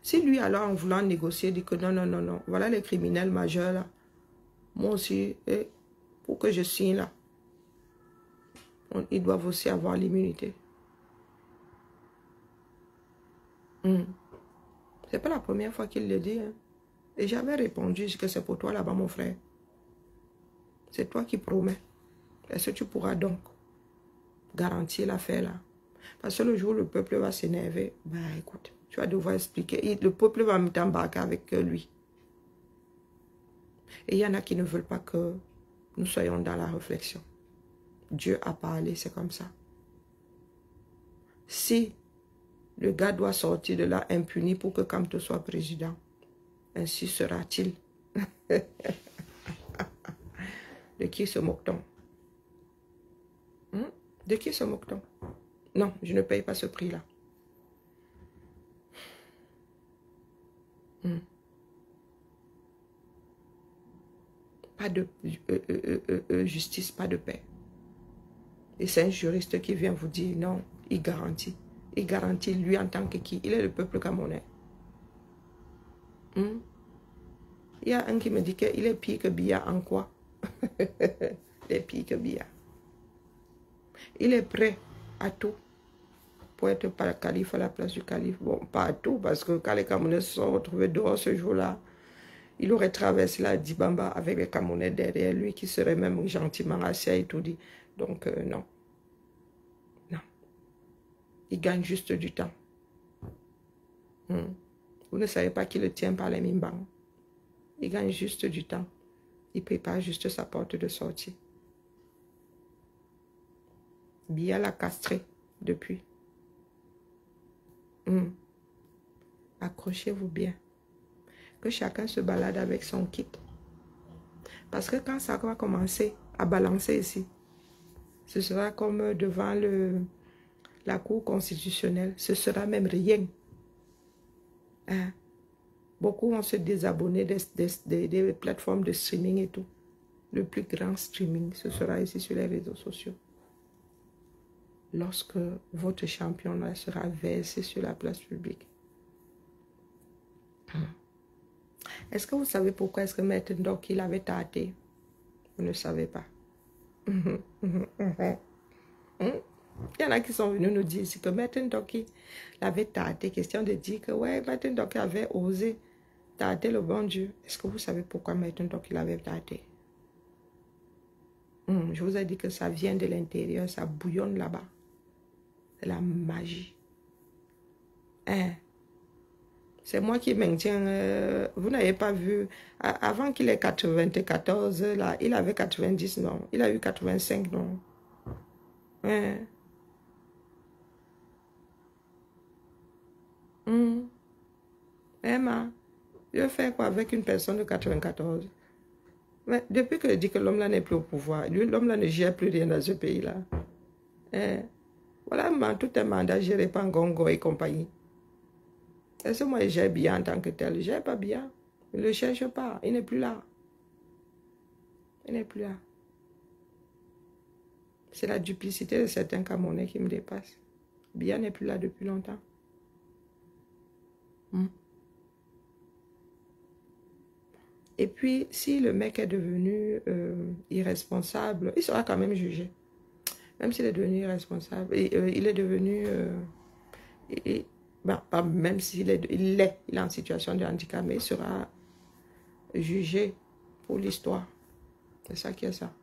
Si lui alors en voulant négocier dit que non, non, non, non, voilà les criminels majeurs là. Moi aussi, pour que je signe là, ils doivent aussi avoir l'immunité. C'est pas la première fois qu'il le dit. Hein. Et j'avais répondu que c'est pour toi là-bas, mon frère. C'est toi qui promets. Est-ce que tu pourras donc garantir l'affaire là? Parce que le jour où le peuple va s'énerver, bah écoute, tu vas devoir expliquer. Le peuple va t'embarquer avec lui. Et il y en a qui ne veulent pas que nous soyons dans la réflexion. Dieu a parlé, c'est comme ça. Si le gars doit sortir de là impuni pour que Kamto soit président, ainsi sera-t-il. De qui se moque-t-on? De qui se moque-t-on? Non, je ne paye pas ce prix-là. Pas de justice, pas de paix. Et c'est un juriste qui vient vous dire non, il garantit. Il garantit lui en tant que qui? Il est le peuple camerounais. Il y a un qui me dit qu'il est pire que Biya en quoi? Il est pire que Biya. Il est prêt à tout pour être par le calife à la place du calife. Bon, pas à tout, parce que quand les Camerounais se sont retrouvés dehors ce jour-là, il aurait traversé la Dibamba avec les Camerounais derrière lui, qui seraient même gentiment assis et tout dit. Donc, non. Non. Il gagne juste du temps. Vous ne savez pas qui le tient par les mimbangs. Il gagne juste du temps. Il prépare juste sa porte de sortie. Biya l'a castré depuis. Accrochez-vous bien. Que chacun se balade avec son kit. Parce que quand ça va commencer à balancer ici, ce sera comme devant la Cour constitutionnelle. Ce sera même rien. Beaucoup vont se désabonner des plateformes de streaming et tout. Le plus grand streaming, ce sera ici sur les réseaux sociaux. Lorsque votre champion sera versé sur la place publique. Est-ce que vous savez pourquoi est-ce que Maître Ndoki l'avait tâté? Vous ne savez pas. Il y en a qui sont venus nous dire ici que Maître Ndoki l'avait tâté. Question de dire que ouais, Maître Ndoki avait osé tâter le bon Dieu. Est-ce que vous savez pourquoi Maître Ndoki l'avait tâté? Je vous ai dit que ça vient de l'intérieur, ça bouillonne là-bas. C'est la magie. C'est moi qui maintiens. Vous n'avez pas vu. Avant qu'il ait 94, là, il avait 90, non. Il a eu 85, non. Emma, je fais quoi avec une personne de 94? Mais depuis que je dis que l'homme-là n'est plus au pouvoir, l'homme-là ne gère plus rien dans ce pays-là. Voilà, tout un mandat géré par Ngongo et compagnie. Est-ce que moi, je gère bien en tant que tel? Je gère pas bien. Ne le cherche pas. Il n'est plus là. Il n'est plus là. C'est la duplicité de certains Camerounais qui me dépasse. Bien n'est plus là depuis longtemps. Et puis, si le mec est devenu irresponsable, il sera quand même jugé. Même s'il est devenu irresponsable, il est devenu... même s'il est, il est en situation de handicap, mais il sera jugé pour l'histoire. C'est ça qui est ça.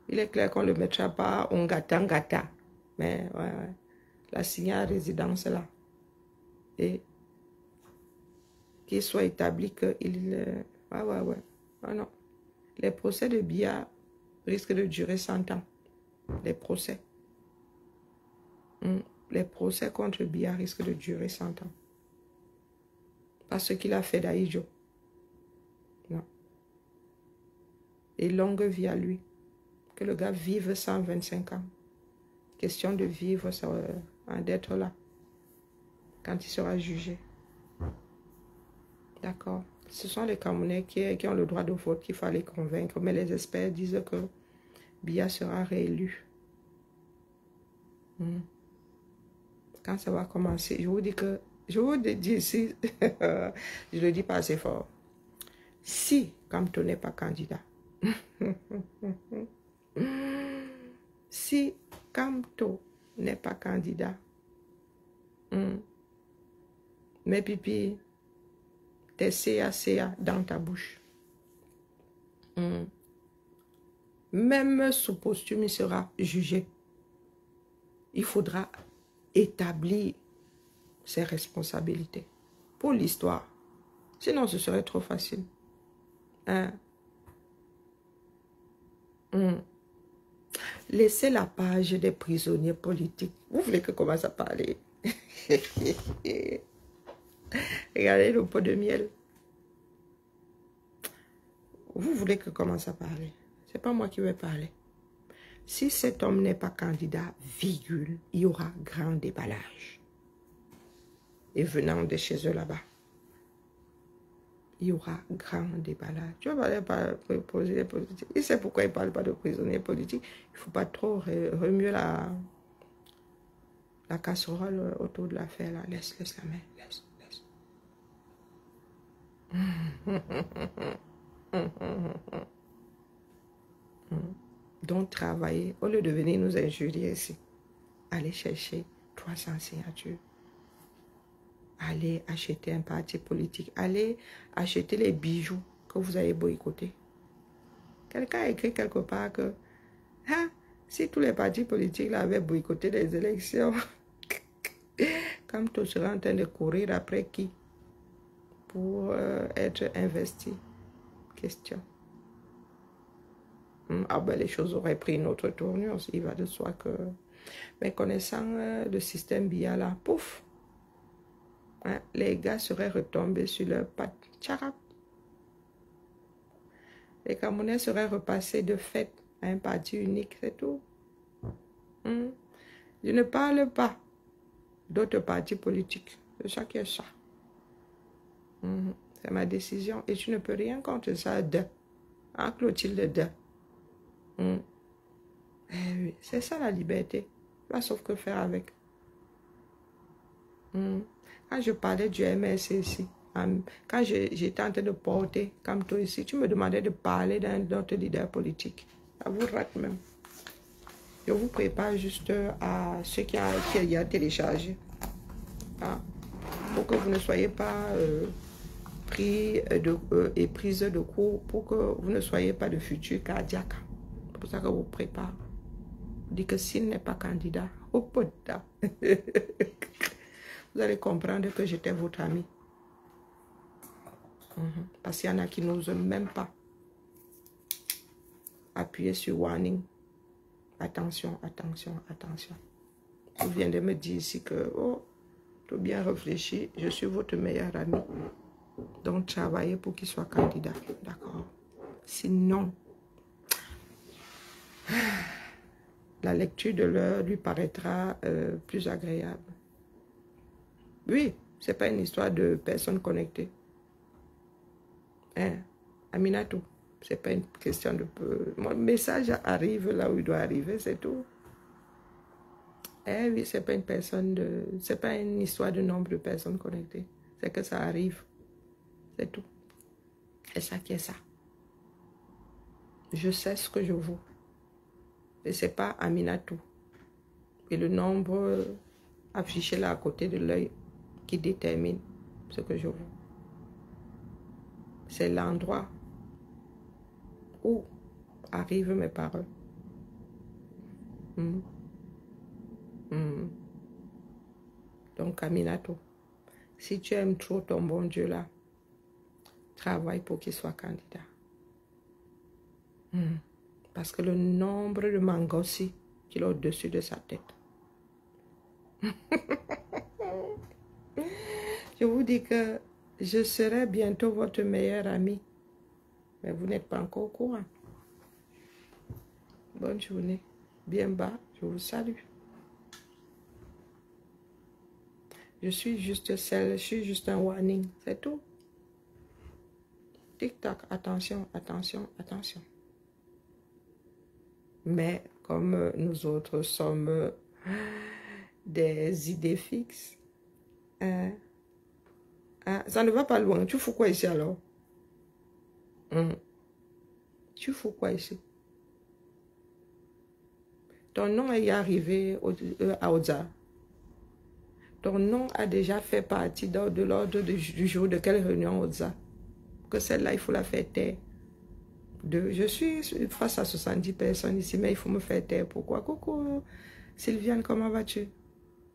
Il est clair qu'on ne le mettra pas en gata. Mais la signer à résidence là. Et qu'il soit établi qu'il... Ah non. Les procès de Biya risquent de durer 100 ans. Les procès. Les procès contre Biya risquent de durer 100 ans. Pas ce qu'il a fait d'Aïdjo. Non. Et longue vie à lui. Que le gars vive 125 ans. Question de vivre, d'être là. Quand il sera jugé. D'accord. Ce sont les Camerounais qui ont le droit de vote qu'il fallait convaincre. Mais les experts disent que Biya sera réélu. Quand ça va commencer, je vous dis ici, je le dis pas assez fort. Si Kamto n'est pas candidat, si Kamto n'est pas candidat, mes pipis, tes CA dans ta bouche. Même sous posthume, il sera jugé. Il faudra établir ses responsabilités pour l'histoire. Sinon, ce serait trop facile. Laissez la page des prisonniers politiques. Vous voulez que commence à parler? Regardez le pot de miel. Vous voulez que commence à parler? C'est pas moi qui vais parler. Si cet homme n'est pas candidat, virgule, il y aura grand déballage. Et venant de chez eux là-bas, il y aura grand déballage. Tu vas parler de prisonniers politiques. Il sait pourquoi il ne parle pas de prisonniers politiques. Il ne faut pas trop remuer la casserole autour de l'affaire là. Laisse la main. Laisse. Donc travaillez, au lieu de venir nous injurier ici, allez chercher 300 signatures. Allez acheter un parti politique. Allez acheter les bijoux que vous avez boycottés. Quelqu'un a écrit quelque part que si tous les partis politiques là, avaient boycotté les élections, comme tout sera en train de courir après qui pour être investi? Question. Ah ben les choses auraient pris une autre tournure. Il va de soi que... Mais connaissant le système BIA là, pouf, les gars seraient retombés sur leur patte. Tcharap. Les Camerounais seraient repassés de fait à un parti unique, c'est tout. Je ne parle pas d'autres partis politiques. C'est ça qui est ça. C'est ma décision. Et je ne peux rien contre ça. Clotilde de. Oui, c'est ça la liberté. Là, sauf que faire avec. Quand je parlais du MSC ici, quand j'étais en train de porter, comme toi ici, tu me demandais de parler d'un autre leader politique. Ça vous rate même. Je vous prépare juste à ce qui a téléchargé. Pour que vous ne soyez pas pris et prise de cours, pour que vous ne soyez pas de futur cardiaque. C'est pour ça que vous préparez. Vous dites que s'il n'est pas candidat, au pote, vous allez comprendre que j'étais votre ami. Parce qu'il y en a qui n'osent même pas appuyer sur warning. Attention, attention, attention. Vous venez de me dire ici que, tout bien réfléchi, je suis votre meilleur ami. Donc, travaillez pour qu'il soit candidat. D'accord? Sinon, la lecture de l'heure lui paraîtra plus agréable. Oui, ce n'est pas une histoire de personnes connectées. Aminatou, ce n'est pas une question de... Mon message arrive là où il doit arriver, c'est tout. Oui, ce n'est pas une personne de... Ce n'est pas une histoire de nombre de personnes connectées. C'est que ça arrive. C'est tout. C'est ça qui est ça. Je sais ce que je vaux. Et ce n'est pas Aminatou. Et le nombre affiché là à côté de l'œil qui détermine ce que je vaux. C'est l'endroit où arrivent mes paroles. Donc, Aminatou, si tu aimes trop ton bon Dieu là, travaille pour qu'il soit candidat. Parce que le nombre de mangossi qu'il a au-dessus de sa tête. Je vous dis que je serai bientôt votre meilleur ami. Mais vous n'êtes pas encore au courant. Bonne journée. Bien bas, je vous salue. Je suis juste un warning. C'est tout. Tic-tac, attention, attention, attention. Mais comme nous autres sommes des idées fixes, ça ne va pas loin. Tu fous quoi ici alors? Tu fous quoi ici? Ton nom est arrivé à Oza. Ton nom a déjà fait partie de l'ordre du jour de quelle réunion Oza? Que celle-là, il faut la faire taire. Je suis face à 70 personnes ici, mais il faut me faire taire. Pourquoi? Coucou, Sylviane, comment vas-tu?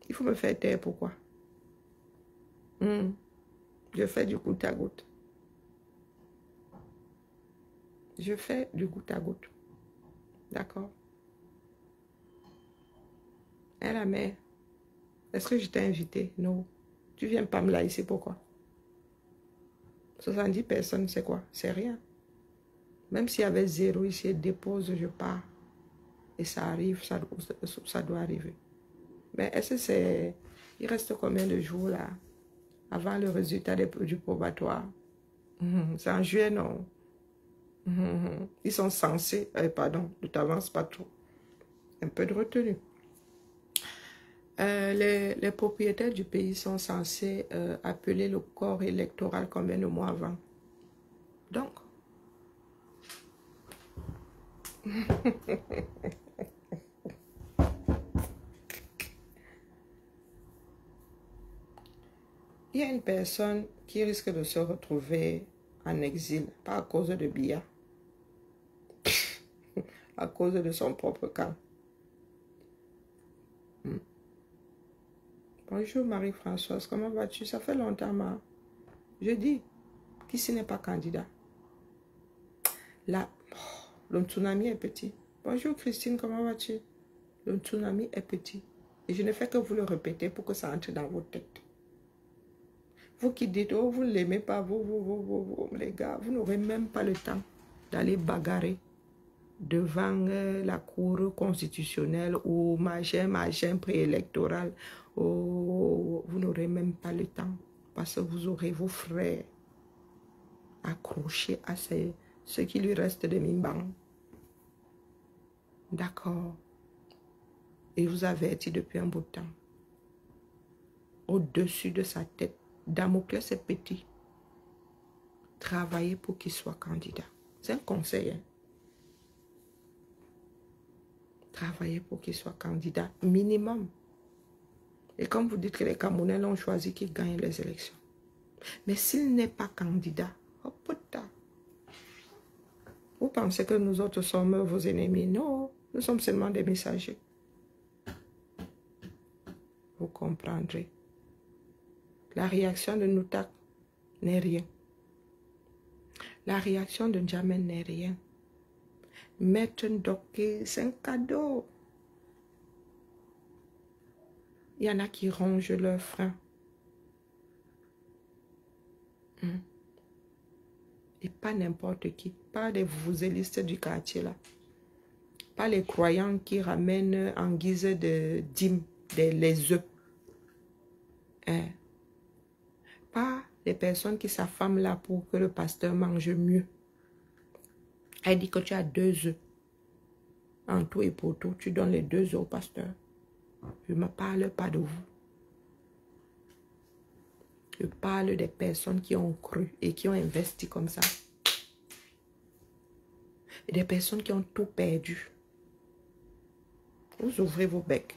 Il faut me faire taire. Pourquoi? Je fais du goutte à goutte. Je fais du goutte à goutte. D'accord. Hein, la mère? Est-ce que je t'ai invité? Non. Tu viens pas me là ici, pourquoi? 70 personnes, c'est quoi? C'est rien. Même s'il y avait 0 ici, dépose, je pars. Et ça arrive, ça doit arriver. Mais est-ce que c'est... Il reste combien de jours là? Avant le résultat du probatoire? C'est en juillet, non? Ils sont censés... pardon, ne t'avance pas trop. Un peu de retenue. Les propriétaires du pays sont censés appeler le corps électoral combien de mois avant? Donc, il y a une personne qui risque de se retrouver en exil, pas à cause de Biya, à cause de son propre camp. Bonjour Marie-Françoise, comment vas-tu? Ça fait longtemps, ma. Je dis, qui s'il n'est pas candidat? Là, le tsunami est petit. Bonjour Christine, comment vas-tu? Le tsunami est petit. Et je ne fais que vous le répéter pour que ça entre dans vos têtes. Vous qui dites, oh, vous ne l'aimez pas, vous, les gars, vous n'aurez même pas le temps d'aller bagarrer devant la cour constitutionnelle ou machin préélectoral. Oh, vous n'aurez même pas le temps parce que vous aurez vos frères accrochés à ce qui lui reste de Mimbang. D'accord. Et vous avertis depuis un bout de temps. Au-dessus de sa tête, Damoclès est petit. Travaillez pour qu'il soit candidat. C'est un conseil. Hein? Travaillez pour qu'il soit candidat minimum. Et comme vous dites que les Camerounais l'ont choisi, qu'il gagne les élections. Mais s'il n'est pas candidat, oh putain. Vous pensez que nous autres sommes vos ennemis? Non, nous sommes seulement des messagers. Vous comprendrez. La réaction de Noutak n'est rien. La réaction de N'Djamena n'est rien. Maître Ndoké, c'est un cadeau. Il y en a qui rongent leurs freins. Et pas n'importe qui. Pas les vouzelistes du quartier là. Pas les croyants qui ramènent en guise de dîmes les œufs. Hein? Pas les personnes qui s'affament là pour que le pasteur mange mieux. Elle dit que tu as 2 œufs. En tout et pour tout, tu donnes les 2 œufs au pasteur. Je ne me parle pas de vous. Je parle des personnes qui ont cru et qui ont investi comme ça. Et des personnes qui ont tout perdu. Vous ouvrez vos becs.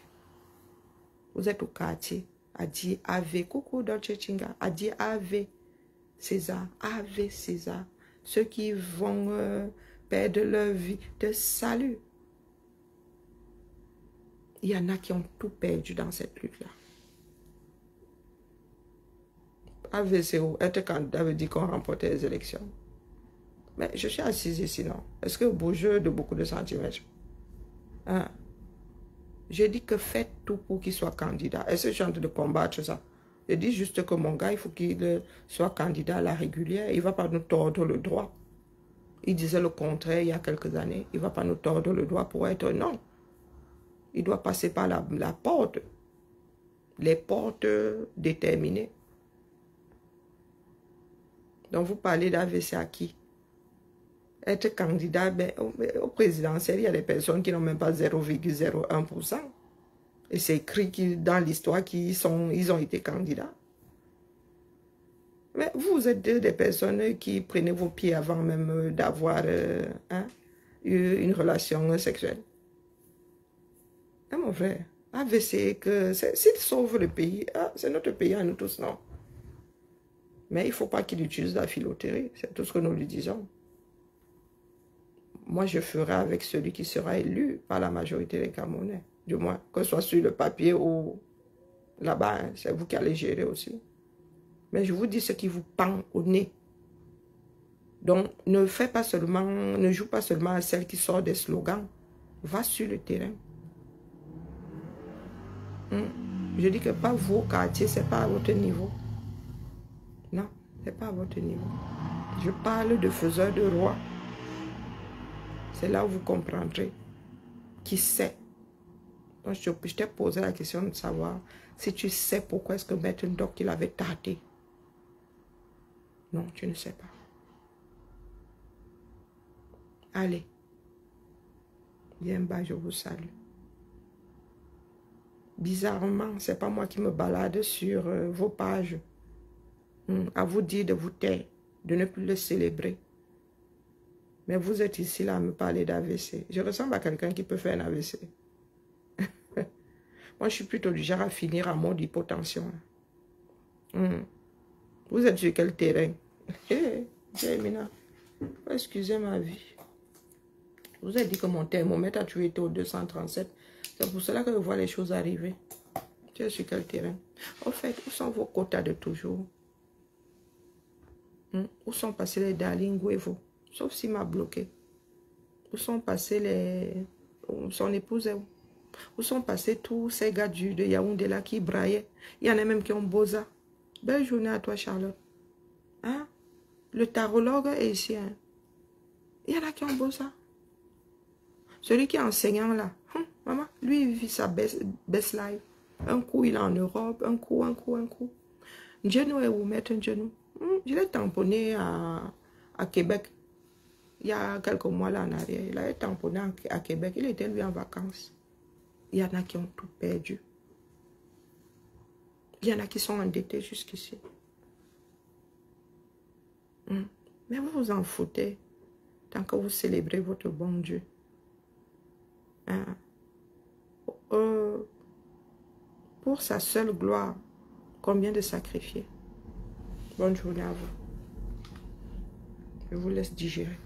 Vous êtes au quartier. A dit Ave. Coucou Dolce Chinga. A dit Ave César. Ave César. Ceux qui vont perdre leur vie de salut. Il y en a qui ont tout perdu dans cette lutte-là. AVCO, être candidat veut dire qu'on remporte les élections. Mais je suis assise ici, non? Est-ce que vous bougez de beaucoup de centimètres? Hein? Je dis que faites tout pour qu'il soit candidat. Est-ce que je suis en train de combattre ça? Je dis juste que mon gars, il faut qu'il soit candidat à la régulière. Il ne va pas nous tordre le droit. Il disait le contraire il y a quelques années. Il ne va pas nous tordre le droit pour être non. Il doit passer par la porte. Les portes déterminées. Donc vous parlez d'AVC à qui? Être candidat, ben, au présidentiel, il y a des personnes qui n'ont même pas 0,01%. Et c'est écrit dans l'histoire qu'ils ont été candidats. Mais vous êtes des personnes qui prenez vos pieds avant même d'avoir une relation sexuelle. Ah, mon frère, AVC, s'il sauve le pays, c'est notre pays à nous tous, non? Mais il ne faut pas qu'il utilise la filoterie, c'est tout ce que nous lui disons. Moi, je ferai avec celui qui sera élu par la majorité des Camerounais. Du moins, que ce soit sur le papier ou là-bas, hein, c'est vous qui allez gérer aussi. Mais je vous dis ce qui vous pend au nez. Donc, ne joue pas seulement à celle qui sort des slogans. Va sur le terrain. Je dis que pas vos quartiers, c'est pas à votre niveau. Non, c'est pas à votre niveau. Je parle de faiseurs de rois. C'est là où vous comprendrez qui sait. Donc, je t'ai posé la question de savoir si tu sais pourquoi est-ce que Maître Ndoc il avait tardé. Non, tu ne sais pas. Allez. Bien bas, je vous salue. Bizarrement, c'est pas moi qui me balade sur vos pages. À vous dire de vous taire, de ne plus le célébrer. Mais vous êtes ici là à me parler d'AVC. Je ressemble à quelqu'un qui peut faire un AVC. Moi, je suis plutôt du genre à finir à mort d'hypotension. Vous êtes sur quel terrain? Mina, excusez ma vie. Je vous ai dit que mon thermomètre a toujours été au 237. C'est pour cela que je vois les choses arriver. Tu es sur quel terrain? Au fait, où sont vos quotas de toujours? Où sont passés les darling Guevo? Sauf s'il m'a bloqué. Où sont passés les... Son épouse est où? Où sont passés tous ces gars de Yaoundé là qui braillaient? Il y en a même qui ont Boza. Belle journée à toi, Charlotte. Hein? Le tarologue est ici. Hein? Il y en a qui ont Boza. Celui qui est enseignant là. Maman, lui, il vit sa best life. Un coup, il est en Europe. Un coup. Njenou est où, Maître Njenou? Je l'ai tamponné à Québec. Il y a quelques mois là en arrière. Il a été tamponné à Québec. Il était lui en vacances. Il y en a qui ont tout perdu. Il y en a qui sont endettés jusqu'ici. Mais vous vous en foutez tant que vous célébrez votre bon Dieu. Pour sa seule gloire, combien de sacrifiés? Bonne journée à vous. Je vous laisse digérer.